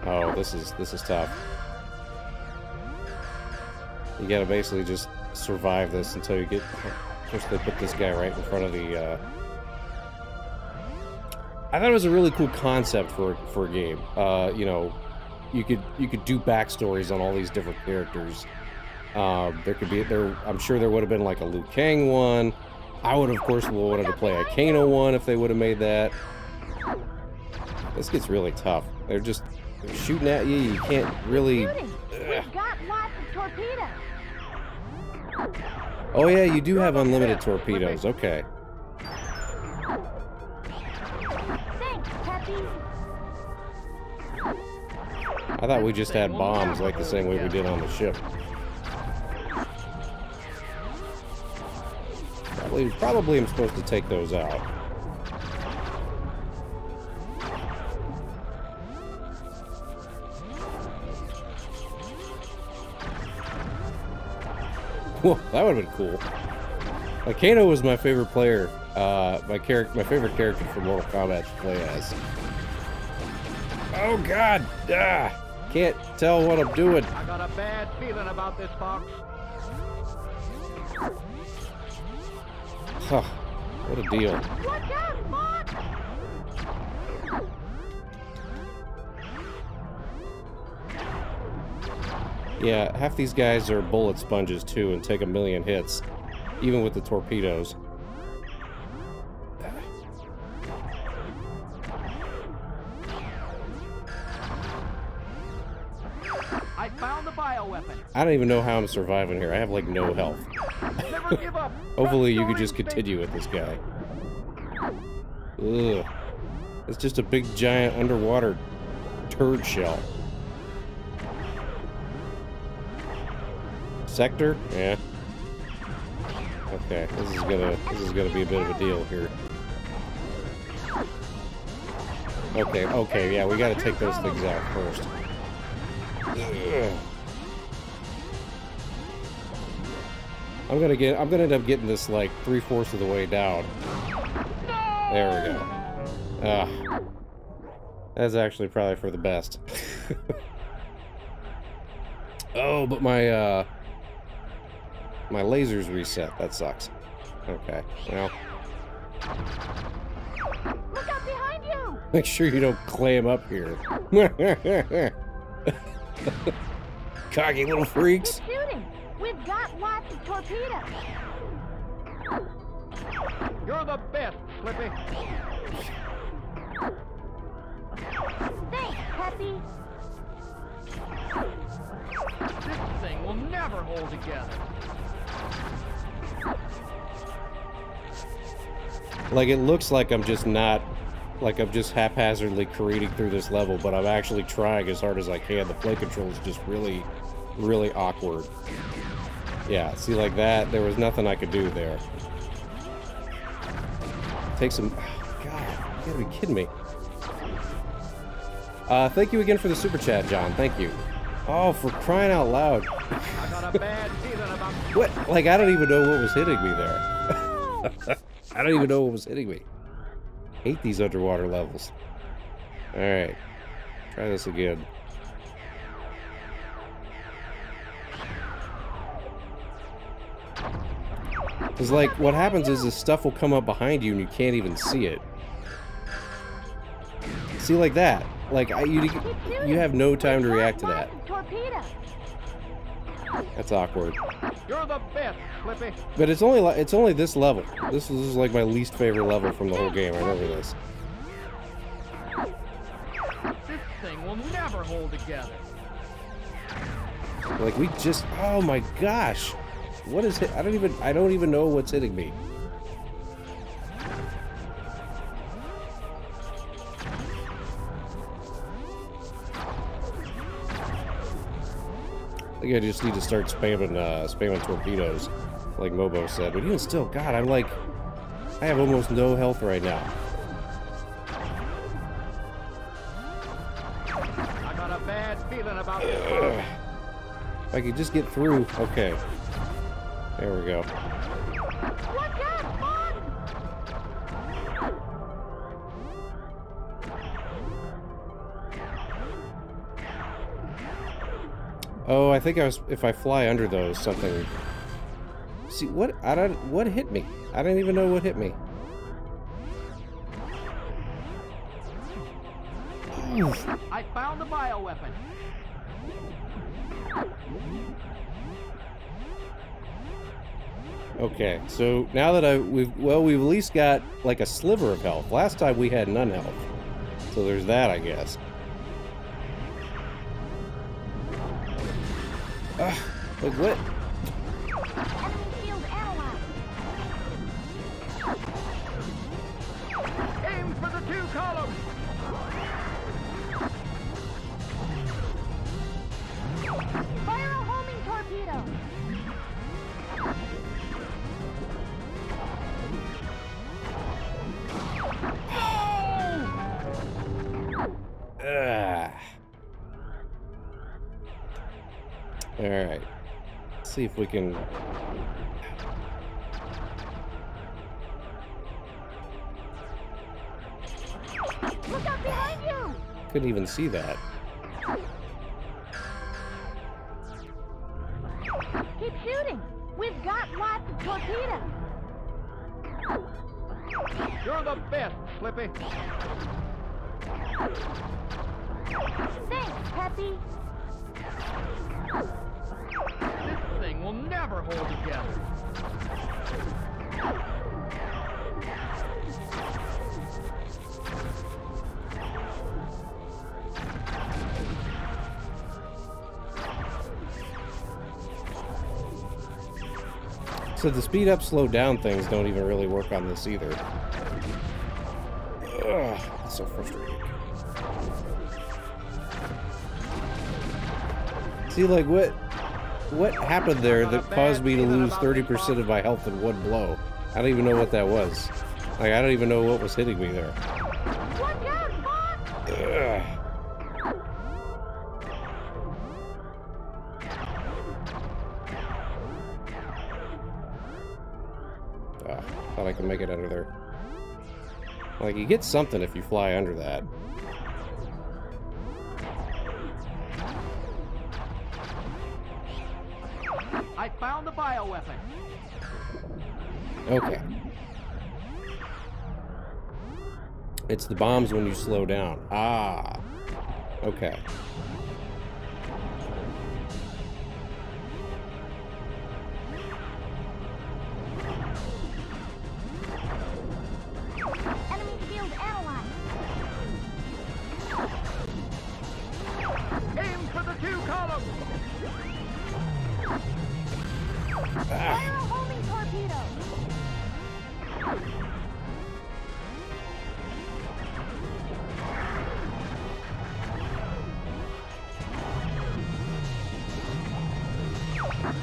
oh, this is tough. You gotta basically just survive this until you get... First they put this guy right in front of the I thought it was a really cool concept for a game. You know, you could do backstories on all these different characters. I'm sure there would have been like a Liu Kang one. I would, of course, wanted to play a Kano one if they would have made that. This gets really tough. They're shooting at you. You can't really... We've got lots of torpedoes. Oh yeah, you do have unlimited torpedoes. Okay. Thanks, Peppy. I thought we just had bombs like the same way we did on the ship. Probably I'm supposed to take those out. Whoa, that would have been cool. Like, Kano was my favorite player. My favorite character for Mortal Kombat to play as. Oh God! Can't tell what I'm doing. I got a bad feeling about this, Fox. Huh, what a deal. Watch out, Fox! Yeah, half these guys are bullet sponges too and take 1,000,000 hits, even with the torpedoes. I found the bioweapon. I don't even know how I'm surviving here. I have like no health. Never give up. Hopefully you could just continue with this guy. Ugh. It's just a big giant underwater turd shell. Sector? Yeah. Okay, this is gonna be a bit of a deal here. Okay, yeah, we gotta take those things out first. Ugh. I'm gonna end up getting this like 3/4 of the way down. There we go. That's actually probably for the best. Oh, but my my laser's reset. That sucks. Okay, well. Look out behind you! Make sure you don't clam up here. Cocky little freaks. Keep shooting! We've got lots of torpedoes! You're the best, Flippy. Thanks, Peppy! This thing will never hold together. Like, it looks like I'm just not... Like, I'm just haphazardly careening through this level, but I'm actually trying as hard as I can. The flight control is just really, really awkward. Yeah, see, like that, there was nothing I could do there. Take some... Oh, God, you gotta be kidding me. Thank you again for the super chat, John. Thank you. Oh, for crying out loud. I got a bad feeling about... What? Like, I don't even know what was hitting me there. I don't even know what was hitting me. Hate these underwater levels. Alright. Try this again. Because, like, what happens is this stuff will come up behind you and you can't even see it. See, like that. Like, you have no time to react to that. That's awkward. You're the best, Flippy. But it's only this level. This is like my least favorite level from the whole game. I remember this. This thing will never hold together. Like, we just... Oh my gosh! What is it? I don't even know what's hitting me. I think I just need to start spamming torpedoes, like Mobo said. But even still, God, I have almost no health right now. I got a bad feeling about this. If I could just get through. Okay. There we go. Watch out, Mom! Oh, I think if I fly under those, something... See, what hit me? I don't even know what hit me. I found the bioweapon. Okay, so now that we've at least got like a sliver of health. Last time we had none health. So there's that, I guess. Like what? Enemy field analyzed. Aim for the 2 columns. Fire a homing torpedo. Alright. Let's see if we can... Look out behind you! Couldn't even see that. Keep shooting! We've got lots of torpedoes! You're the best, Flippy. Thanks, Peppy! thing will never hold together. So the speed up, slow down things don't even really work on this either. Ugh, it's so frustrating. See, like, what happened there that caused me to lose 30% of my health in one blow? I don't even know what that was. Like, I don't even know what was hitting me there. Ugh. Thought I could make it under there. Like, you get something if you fly under that. I found the bioweapon. Okay. It's the bombs when you slow down. Ah. Okay. Enemy field analyzed. Aim for the 2 columns. Fire a homing torpedo.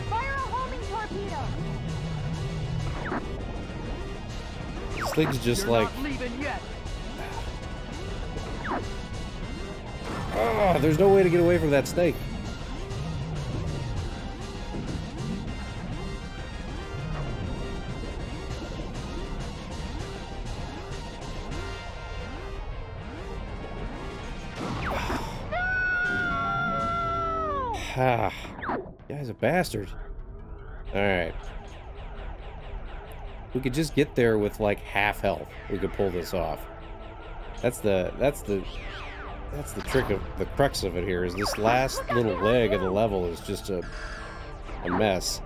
Fire a homing torpedo. This thing's just You're like... not leaving yet. Ah, there's no way to get away from that snake. Ah, guy's a bastard. Alright. We could just get there with like half health. We could pull this off. That's the trick of the crux of it here, is this last little leg of the level is just a mess.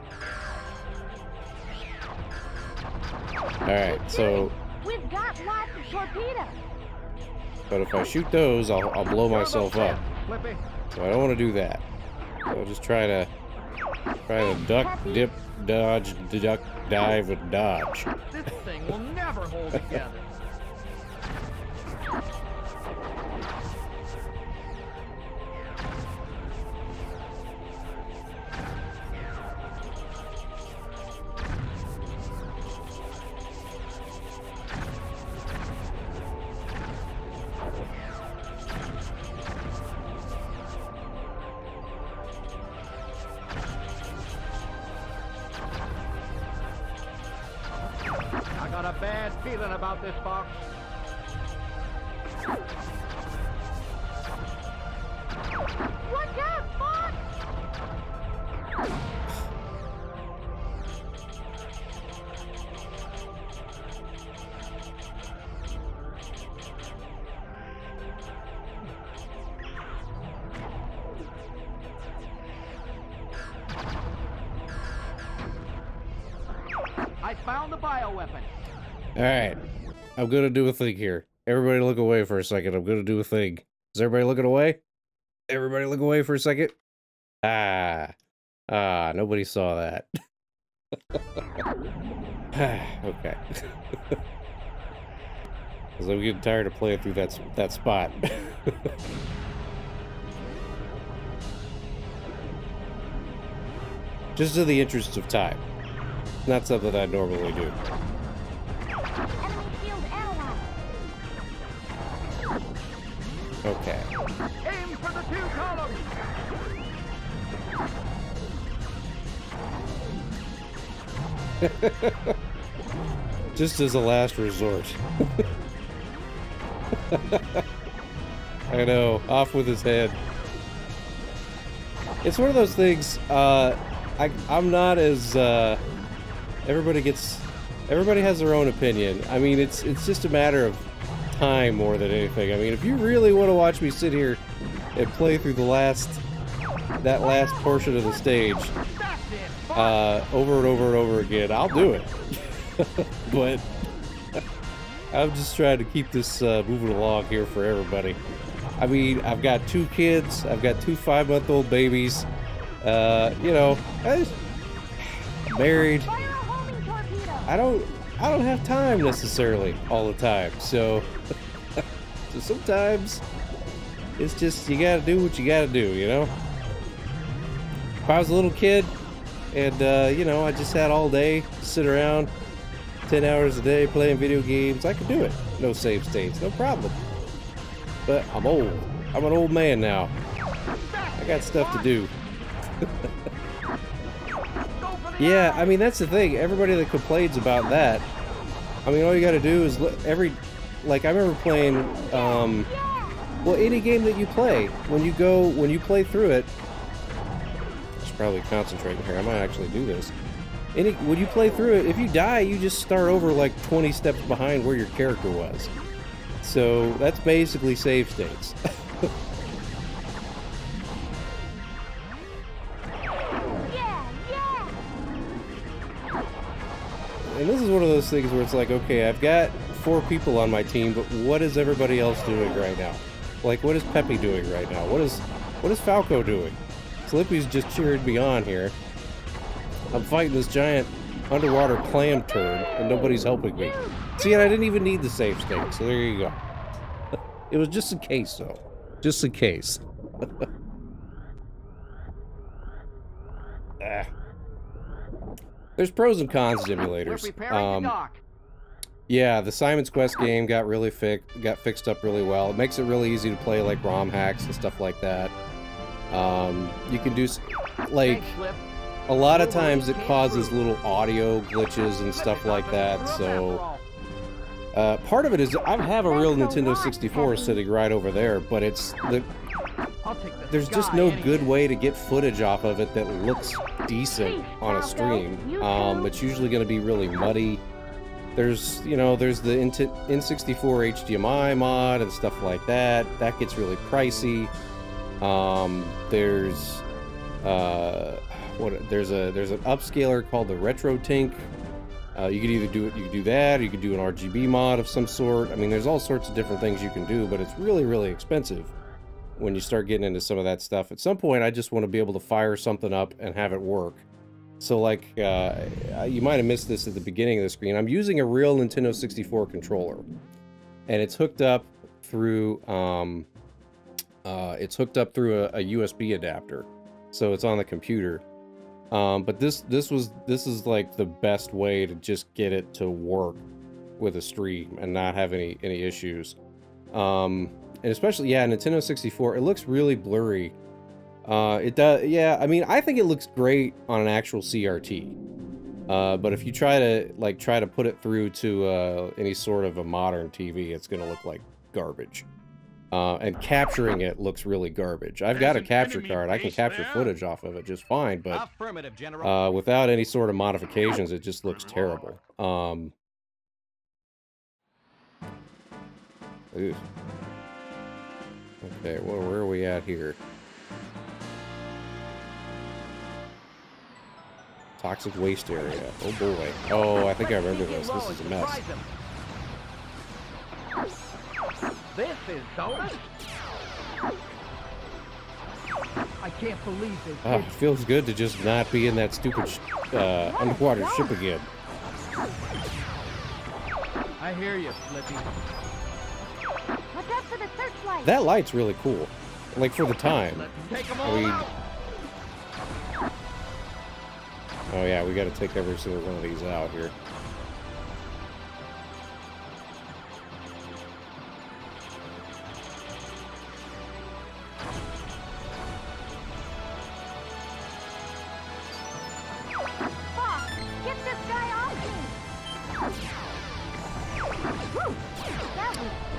Alright, so We've got lots of torpedoes. but if I shoot those, I'll blow myself up. Flippy. So I don't want to do that. So I'll just try to duck, dip, dodge, duck, dive, and dodge. This thing will never hold together. I got a bad feeling about this box. Watch out, Fox! I found the bioweapon. Alright. I'm gonna do a thing here. Everybody look away for a second. I'm gonna do a thing. Is everybody looking away? Everybody look away for a second. Nobody saw that. Okay. Because I'm getting tired of playing through that spot. Just in the interest of time. Not something I normally do. Enemy field analyzed. Okay. Aim for the 2 columns. Just as a last resort. I know, off with his head. It's one of those things, I'm not as, everybody has their own opinion. I mean, it's just a matter of time more than anything. I mean, if you really want to watch me sit here and play through that last portion of the stage, over and over and over again, I'll do it. But I'm just trying to keep this moving along here for everybody. I mean, I've got 2 kids. I've got 2 5-month-old babies. You know, I'm married. I don't have time necessarily all the time. So, so sometimes it's just, you gotta do what you gotta do, you know? If I was a little kid and, you know, I just had all day, sit around, 10 hours a day playing video games, I could do it. No save states, no problem. But I'm old. I'm an old man now. I got stuff to do. Yeah, I mean, that's the thing. Everybody that complains about that, I mean, all you gotta do is like, I remember playing, well, any game that you play, when you play through it, I should probably concentrate here. I might actually do this. When you play through it, if you die, you just start over like 20 steps behind where your character was. So that's basically save states. And this is one of those things where it's like, okay, I've got 4 people on my team, but what is everybody else doing right now? Like, what is Peppy doing right now? What is Falco doing? Slippy's just cheered me on here. I'm fighting this giant underwater clam turd, and nobody's helping me. See, and I didn't even need the save state, so there you go. It was just in case, though. Just in case. There's pros and cons to emulators. Yeah, the Simon's Quest game got fixed up really well. It makes it really easy to play like ROM hacks and stuff like that. You can do like a lot of times it causes little audio glitches and stuff like that. So part of it is I have a real Nintendo 64 sitting right over there, but there's just no good way to get footage off of it that looks decent on a stream. It's usually going to be really muddy. There's the N64 HDMI mod and stuff like that. That gets really pricey. There's an upscaler called the RetroTink. You could either do that, or you could do an RGB mod of some sort. I mean, there's all sorts of different things you can do, but it's really, really expensive when you start getting into some of that stuff. At some point, I just want to be able to fire something up and have it work. So, like, you might have missed this at the beginning of the screen. I'm using a real Nintendo 64 controller, and it's hooked up through a USB adapter, so it's on the computer. But this is like the best way to just get it to work with a stream and not have any issues. And especially, yeah, Nintendo 64, it looks really blurry. It does, yeah, I mean, I think it looks great on an actual CRT. But if you try to put it through to any sort of a modern TV, it's gonna look like garbage. And capturing it looks really garbage. I've got a capture card. I can capture footage off of it just fine, but without any sort of modifications, it just looks terrible. Okay, well, where are we at here? Toxic waste area. Oh boy. Oh, I think I remember this. This is a mess. This is donuts? I can't believe this. It feels good to just not be in that stupid underwater ship again. I hear you, Flippy. Watch out for the searchlight. That light's really cool. Like, for the time. I mean... Oh yeah, we gotta take every single one of these out here.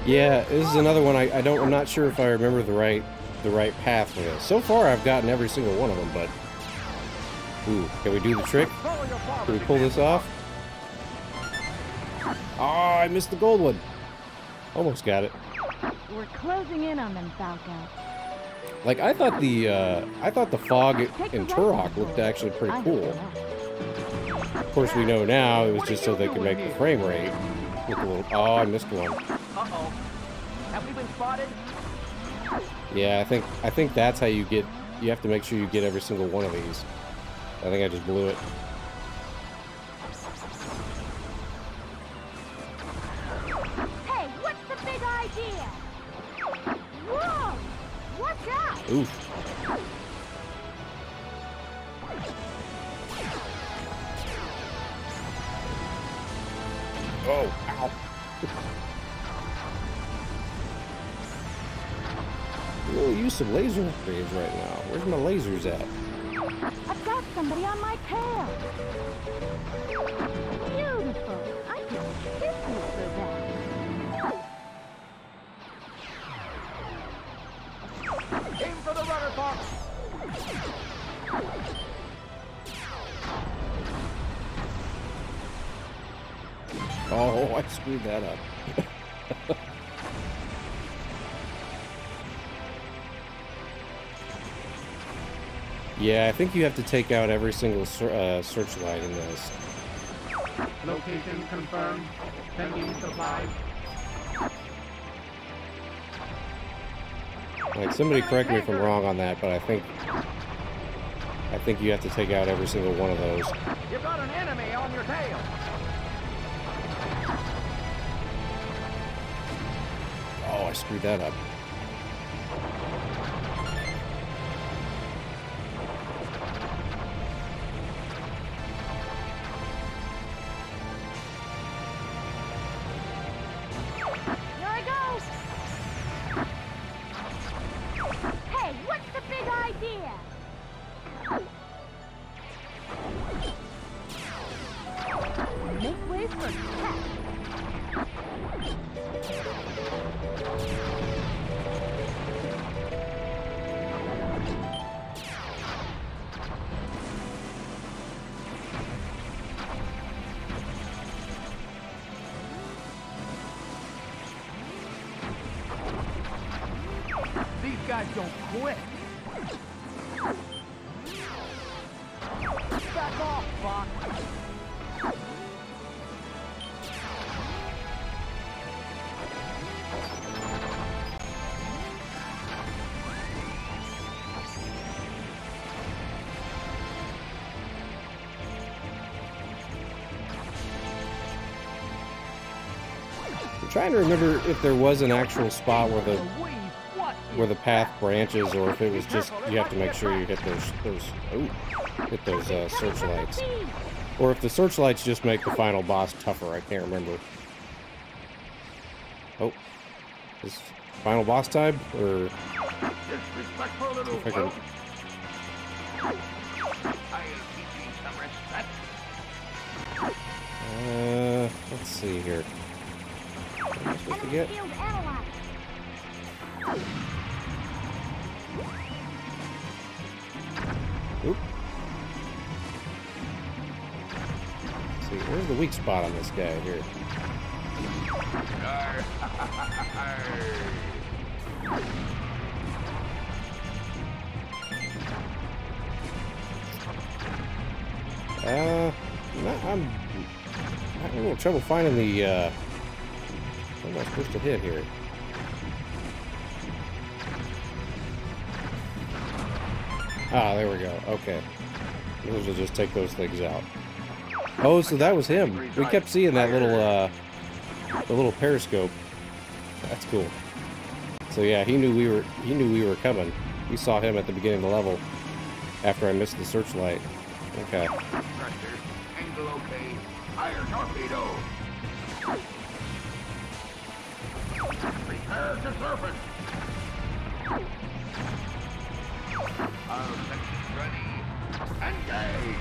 Yeah, this is another one I'm not sure if I remember the right path for this. So far I've gotten every single one of them, but ooh, can we do the trick? Can we pull this off? Oh, I missed the gold one. Almost got it. We're closing in on them, Falco. Like, I thought the fog in Turok looked actually pretty cool. Of course, we know now it was just so they could make the frame rate look a little... Oh, I missed one. Uh-oh. Have we been spotted? Yeah, I think that's how you get... You have to make sure you get every single one of these. I think I just blew it. Hey, what's the big idea? Whoa! Watch out! Oof. Oh, ow. We'll use some laser upgrades right now. Where's my lasers at? I've got somebody on my tail. Beautiful. I can kiss you for that. Aim for the rudder, Fox. Oh, I screwed that up. Yeah, I think you have to take out every single searchlight in this. Location confirmed. Sending supplies. Like, somebody correct me if I'm wrong on that, but I think you have to take out every single one of those. You've got an enemy on your tail. Oh, I screwed that up. Here I go. Hey, what's the big idea? Make way for attack. These guys don't quit. Back off, Fox. I'm trying to remember if there was an actual spot where What? the path branches, or if it was just you have to make sure you hit those searchlights, or if the searchlights just make the final boss tougher. I can't remember. Oh, is final boss time, or Disrespectful little if I can... whelp. I'll teach you some respect. Let's see here. What am I supposed to get? Field analyzed. Oop. Let's see, where's the weak spot on this guy here? I'm having a little trouble finding the, what am I supposed to hit here? Ah, there we go. Okay. Those will just take those things out. Oh, so that was him. We kept seeing that little, the little periscope. That's cool. So yeah, he knew we were coming. We saw him at the beginning of the level after I missed the searchlight. Okay. Angle okay. Fire torpedo. Prepare to surface. Our section's ready. Engage.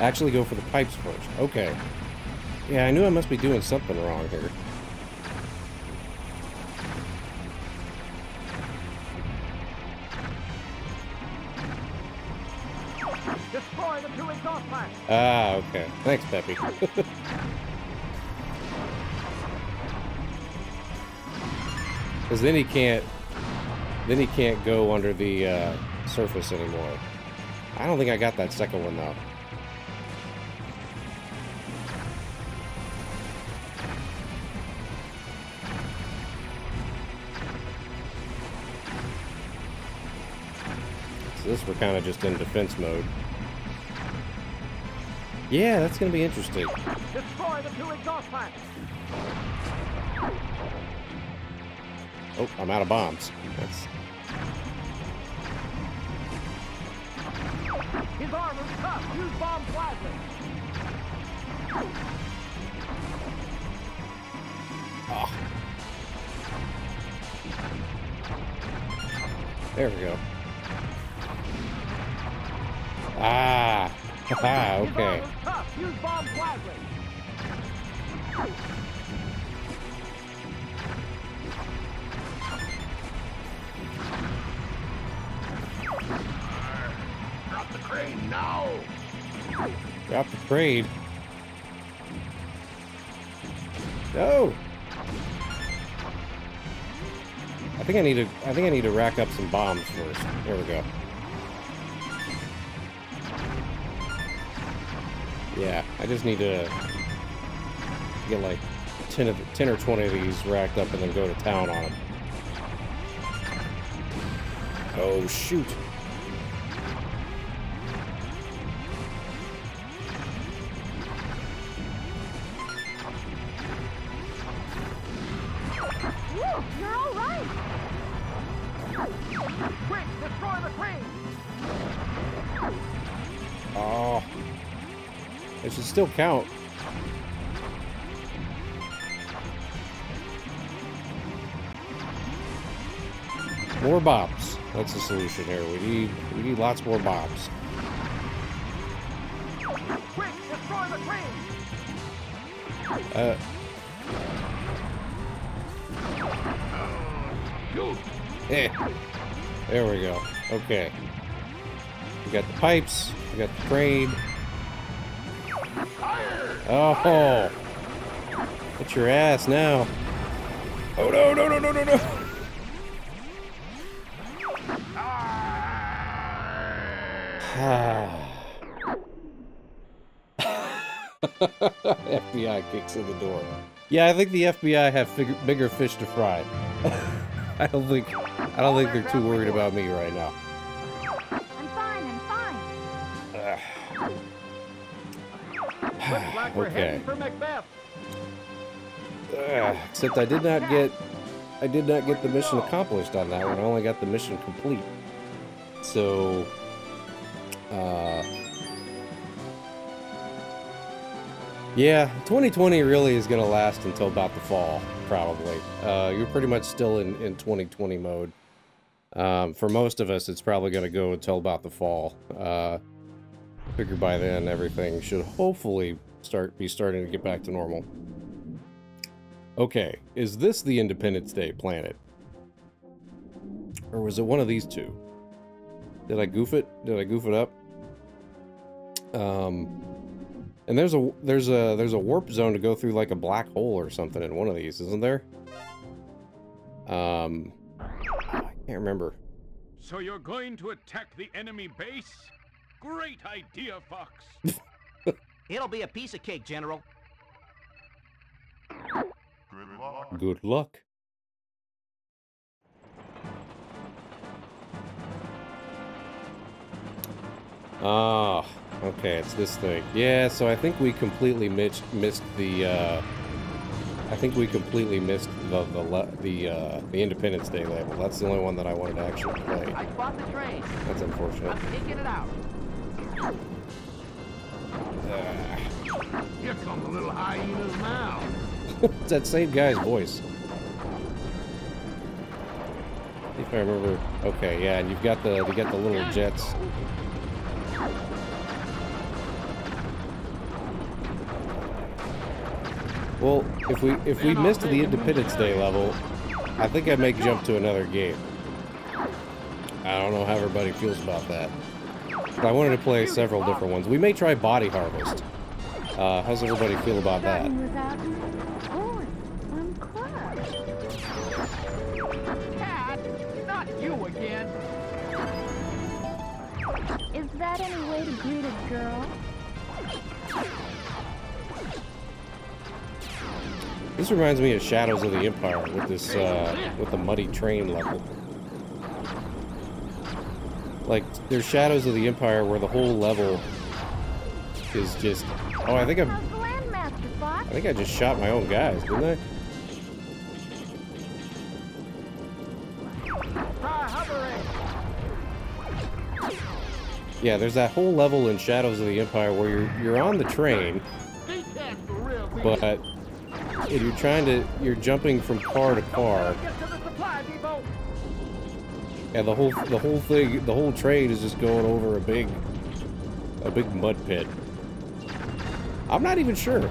Actually go for the pipes first. Okay. Yeah, I knew I must be doing something wrong here. Destroy the two exhaust pipes. Ah, okay. Thanks, Peppy. Because then he can't go under the surface anymore. I don't think I got that second one though. So this we're kind of just in defense mode. Yeah, that's gonna be interesting. Destroy the 2 exhaust pipes. Oh, I'm out of bombs. That's... His armor's tough. Use bombs wisely. Oh. There we go. Ah. Haha, His okay. armor's tough. Use bombs wisely. Drop the crane now! Drop the crane. No. I think I need to rack up some bombs first. There we go. Yeah, I just need to get like 10 or 20 of these racked up and then go to town on them. Oh shoot. Whew, you're all right. Quick, destroy the crane. Oh. It should still count. More bombs. That's the solution here. We need lots more bombs. Quick, destroy the crane. There we go. Okay. We got the pipes. We got the crane. Oh! Get your ass now. Oh no, no, no, no, no, no! FBI kicks in the door. Yeah, I think the FBI have bigger fish to fry. I don't think they're too worried about me right now. I'm fine, I'm fine. Looks like we're Okay. heading for Macbeth. Except I did not get the mission accomplished on that one. I only got the mission complete. So yeah, 2020 really is gonna last until about the fall, probably. You're pretty much still in 2020 mode. For most of us, it's probably gonna go until about the fall. Figure by then everything should hopefully be starting to get back to normal. Okay, is this the Independence Day planet? Or was it one of these two? Did I goof it? Did I goof it up? And there's a warp zone to go through like a black hole or something in one of these, isn't there? I can't remember. So you're going to attack the enemy base? Great idea, Fox. It'll be a piece of cake, General. Good luck. Ah, okay, it's this thing. Yeah, so I think we completely missed the. I think we completely missed the Independence Day level. That's the only one that I wanted to actually play. I spot the train. That's unfortunate. I'm taking it out. Here come the little hyenas now. It's that same guy's voice. If I remember. Okay, yeah, and you got the little jets. Well, if we missed the Independence Day level, I think I'd make jump to another game. I don't know how everybody feels about that. But I wanted to play several different ones. We may try Body Harvest. How's everybody feel about that? Oh, I'm crushed. Cat, not you again. Is that any way to greet a girl? This reminds me of Shadows of the Empire with this, with the muddy train level. Like, there's Shadows of the Empire where the whole level is just... Oh, I think How's the Landmaster, Fox? I think I just shot my own guys, didn't I? Try hovering. Yeah, there's that whole level in Shadows of the Empire where you're on the train, Decant for real, but you're jumping from car to car, Get to the supply depot. and the whole thing, the whole train is just going over a big mud pit. I'm not even sure what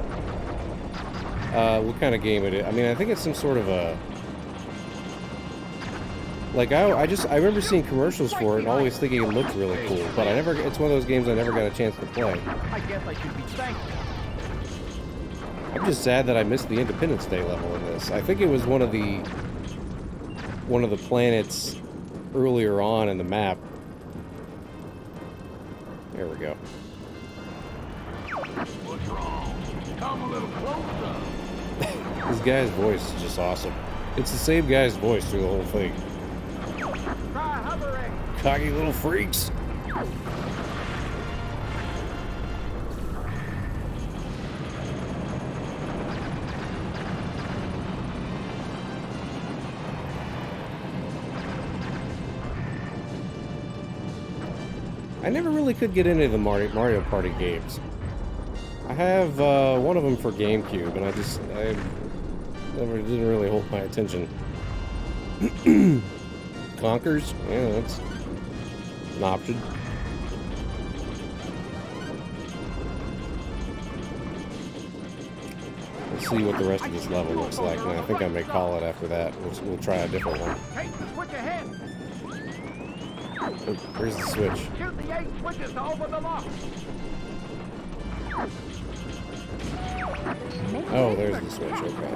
kind of game it is. I mean, I think it's some sort of a... Like, I remember seeing commercials for it and always thinking it looked really cool, but it's one of those games I never got a chance to play. I guess I should be thankful. I'm just sad that I missed the Independence Day level in this. I think it was one of the planets earlier on in the map. There we go. What's wrong? Come a little closer. This guy's voice is just awesome. It's the same guy's voice through the whole thing. Try hovering. Cocky little freaks. I never really could get into the Mario Party games. I have one of them for GameCube, and I never didn't really hold my attention. Conkers? Yeah, that's an option. Let's see what the rest of this level looks like, and I think I may call it after that. We'll try a different one. Take the switch ahead. Oh, where's the switch? Shoot the 8 switches to open the lock. Oh, there's the switch, okay.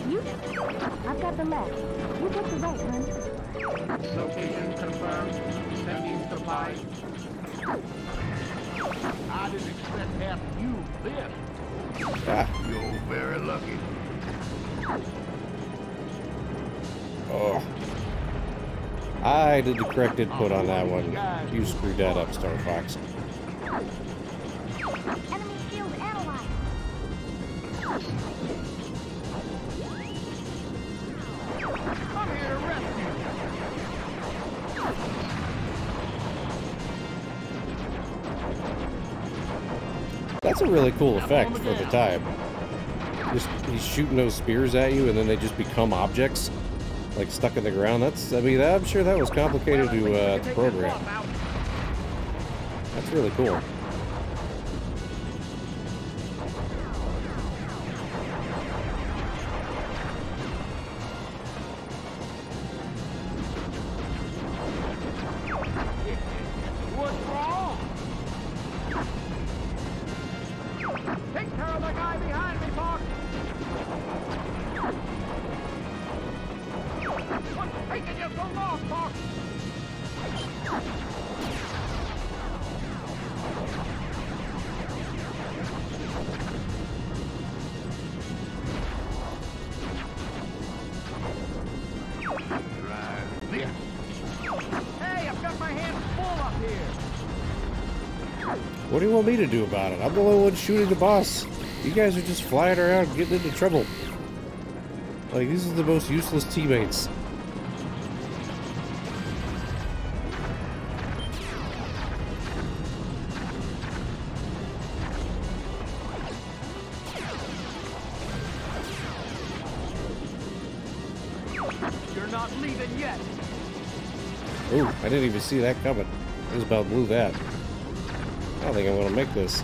You? I've got the left. You get the right, hon. Location confirmed. Sending supplies. I didn't expect to have to use this. Ah. You're very lucky. Oh. I did the correct input on that one. You screwed that up, Star Fox. Enemy shield analyzed. I'm here to rescue. That's a really cool effect for the time. Just he's shooting those spears at you, and then they just become objects, like stuck in the ground. I mean, I'm sure that was complicated to program. That's really cool. What's wrong? Take care of the guy behind me, Fox. What's taking you so long, Fox? Try this. Hey, I've got my hands full up here. What do you want me to do about it? I'm the only one shooting the boss. You guys are just flying around getting into trouble. Like, these are the most useless teammates. You're not leaving yet. Ooh, I didn't even see that coming. I just about blew that. I don't think I'm gonna make this.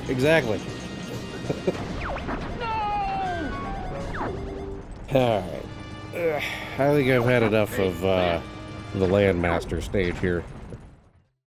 exactly. Alright. I think I've had enough of the Landmaster stage here.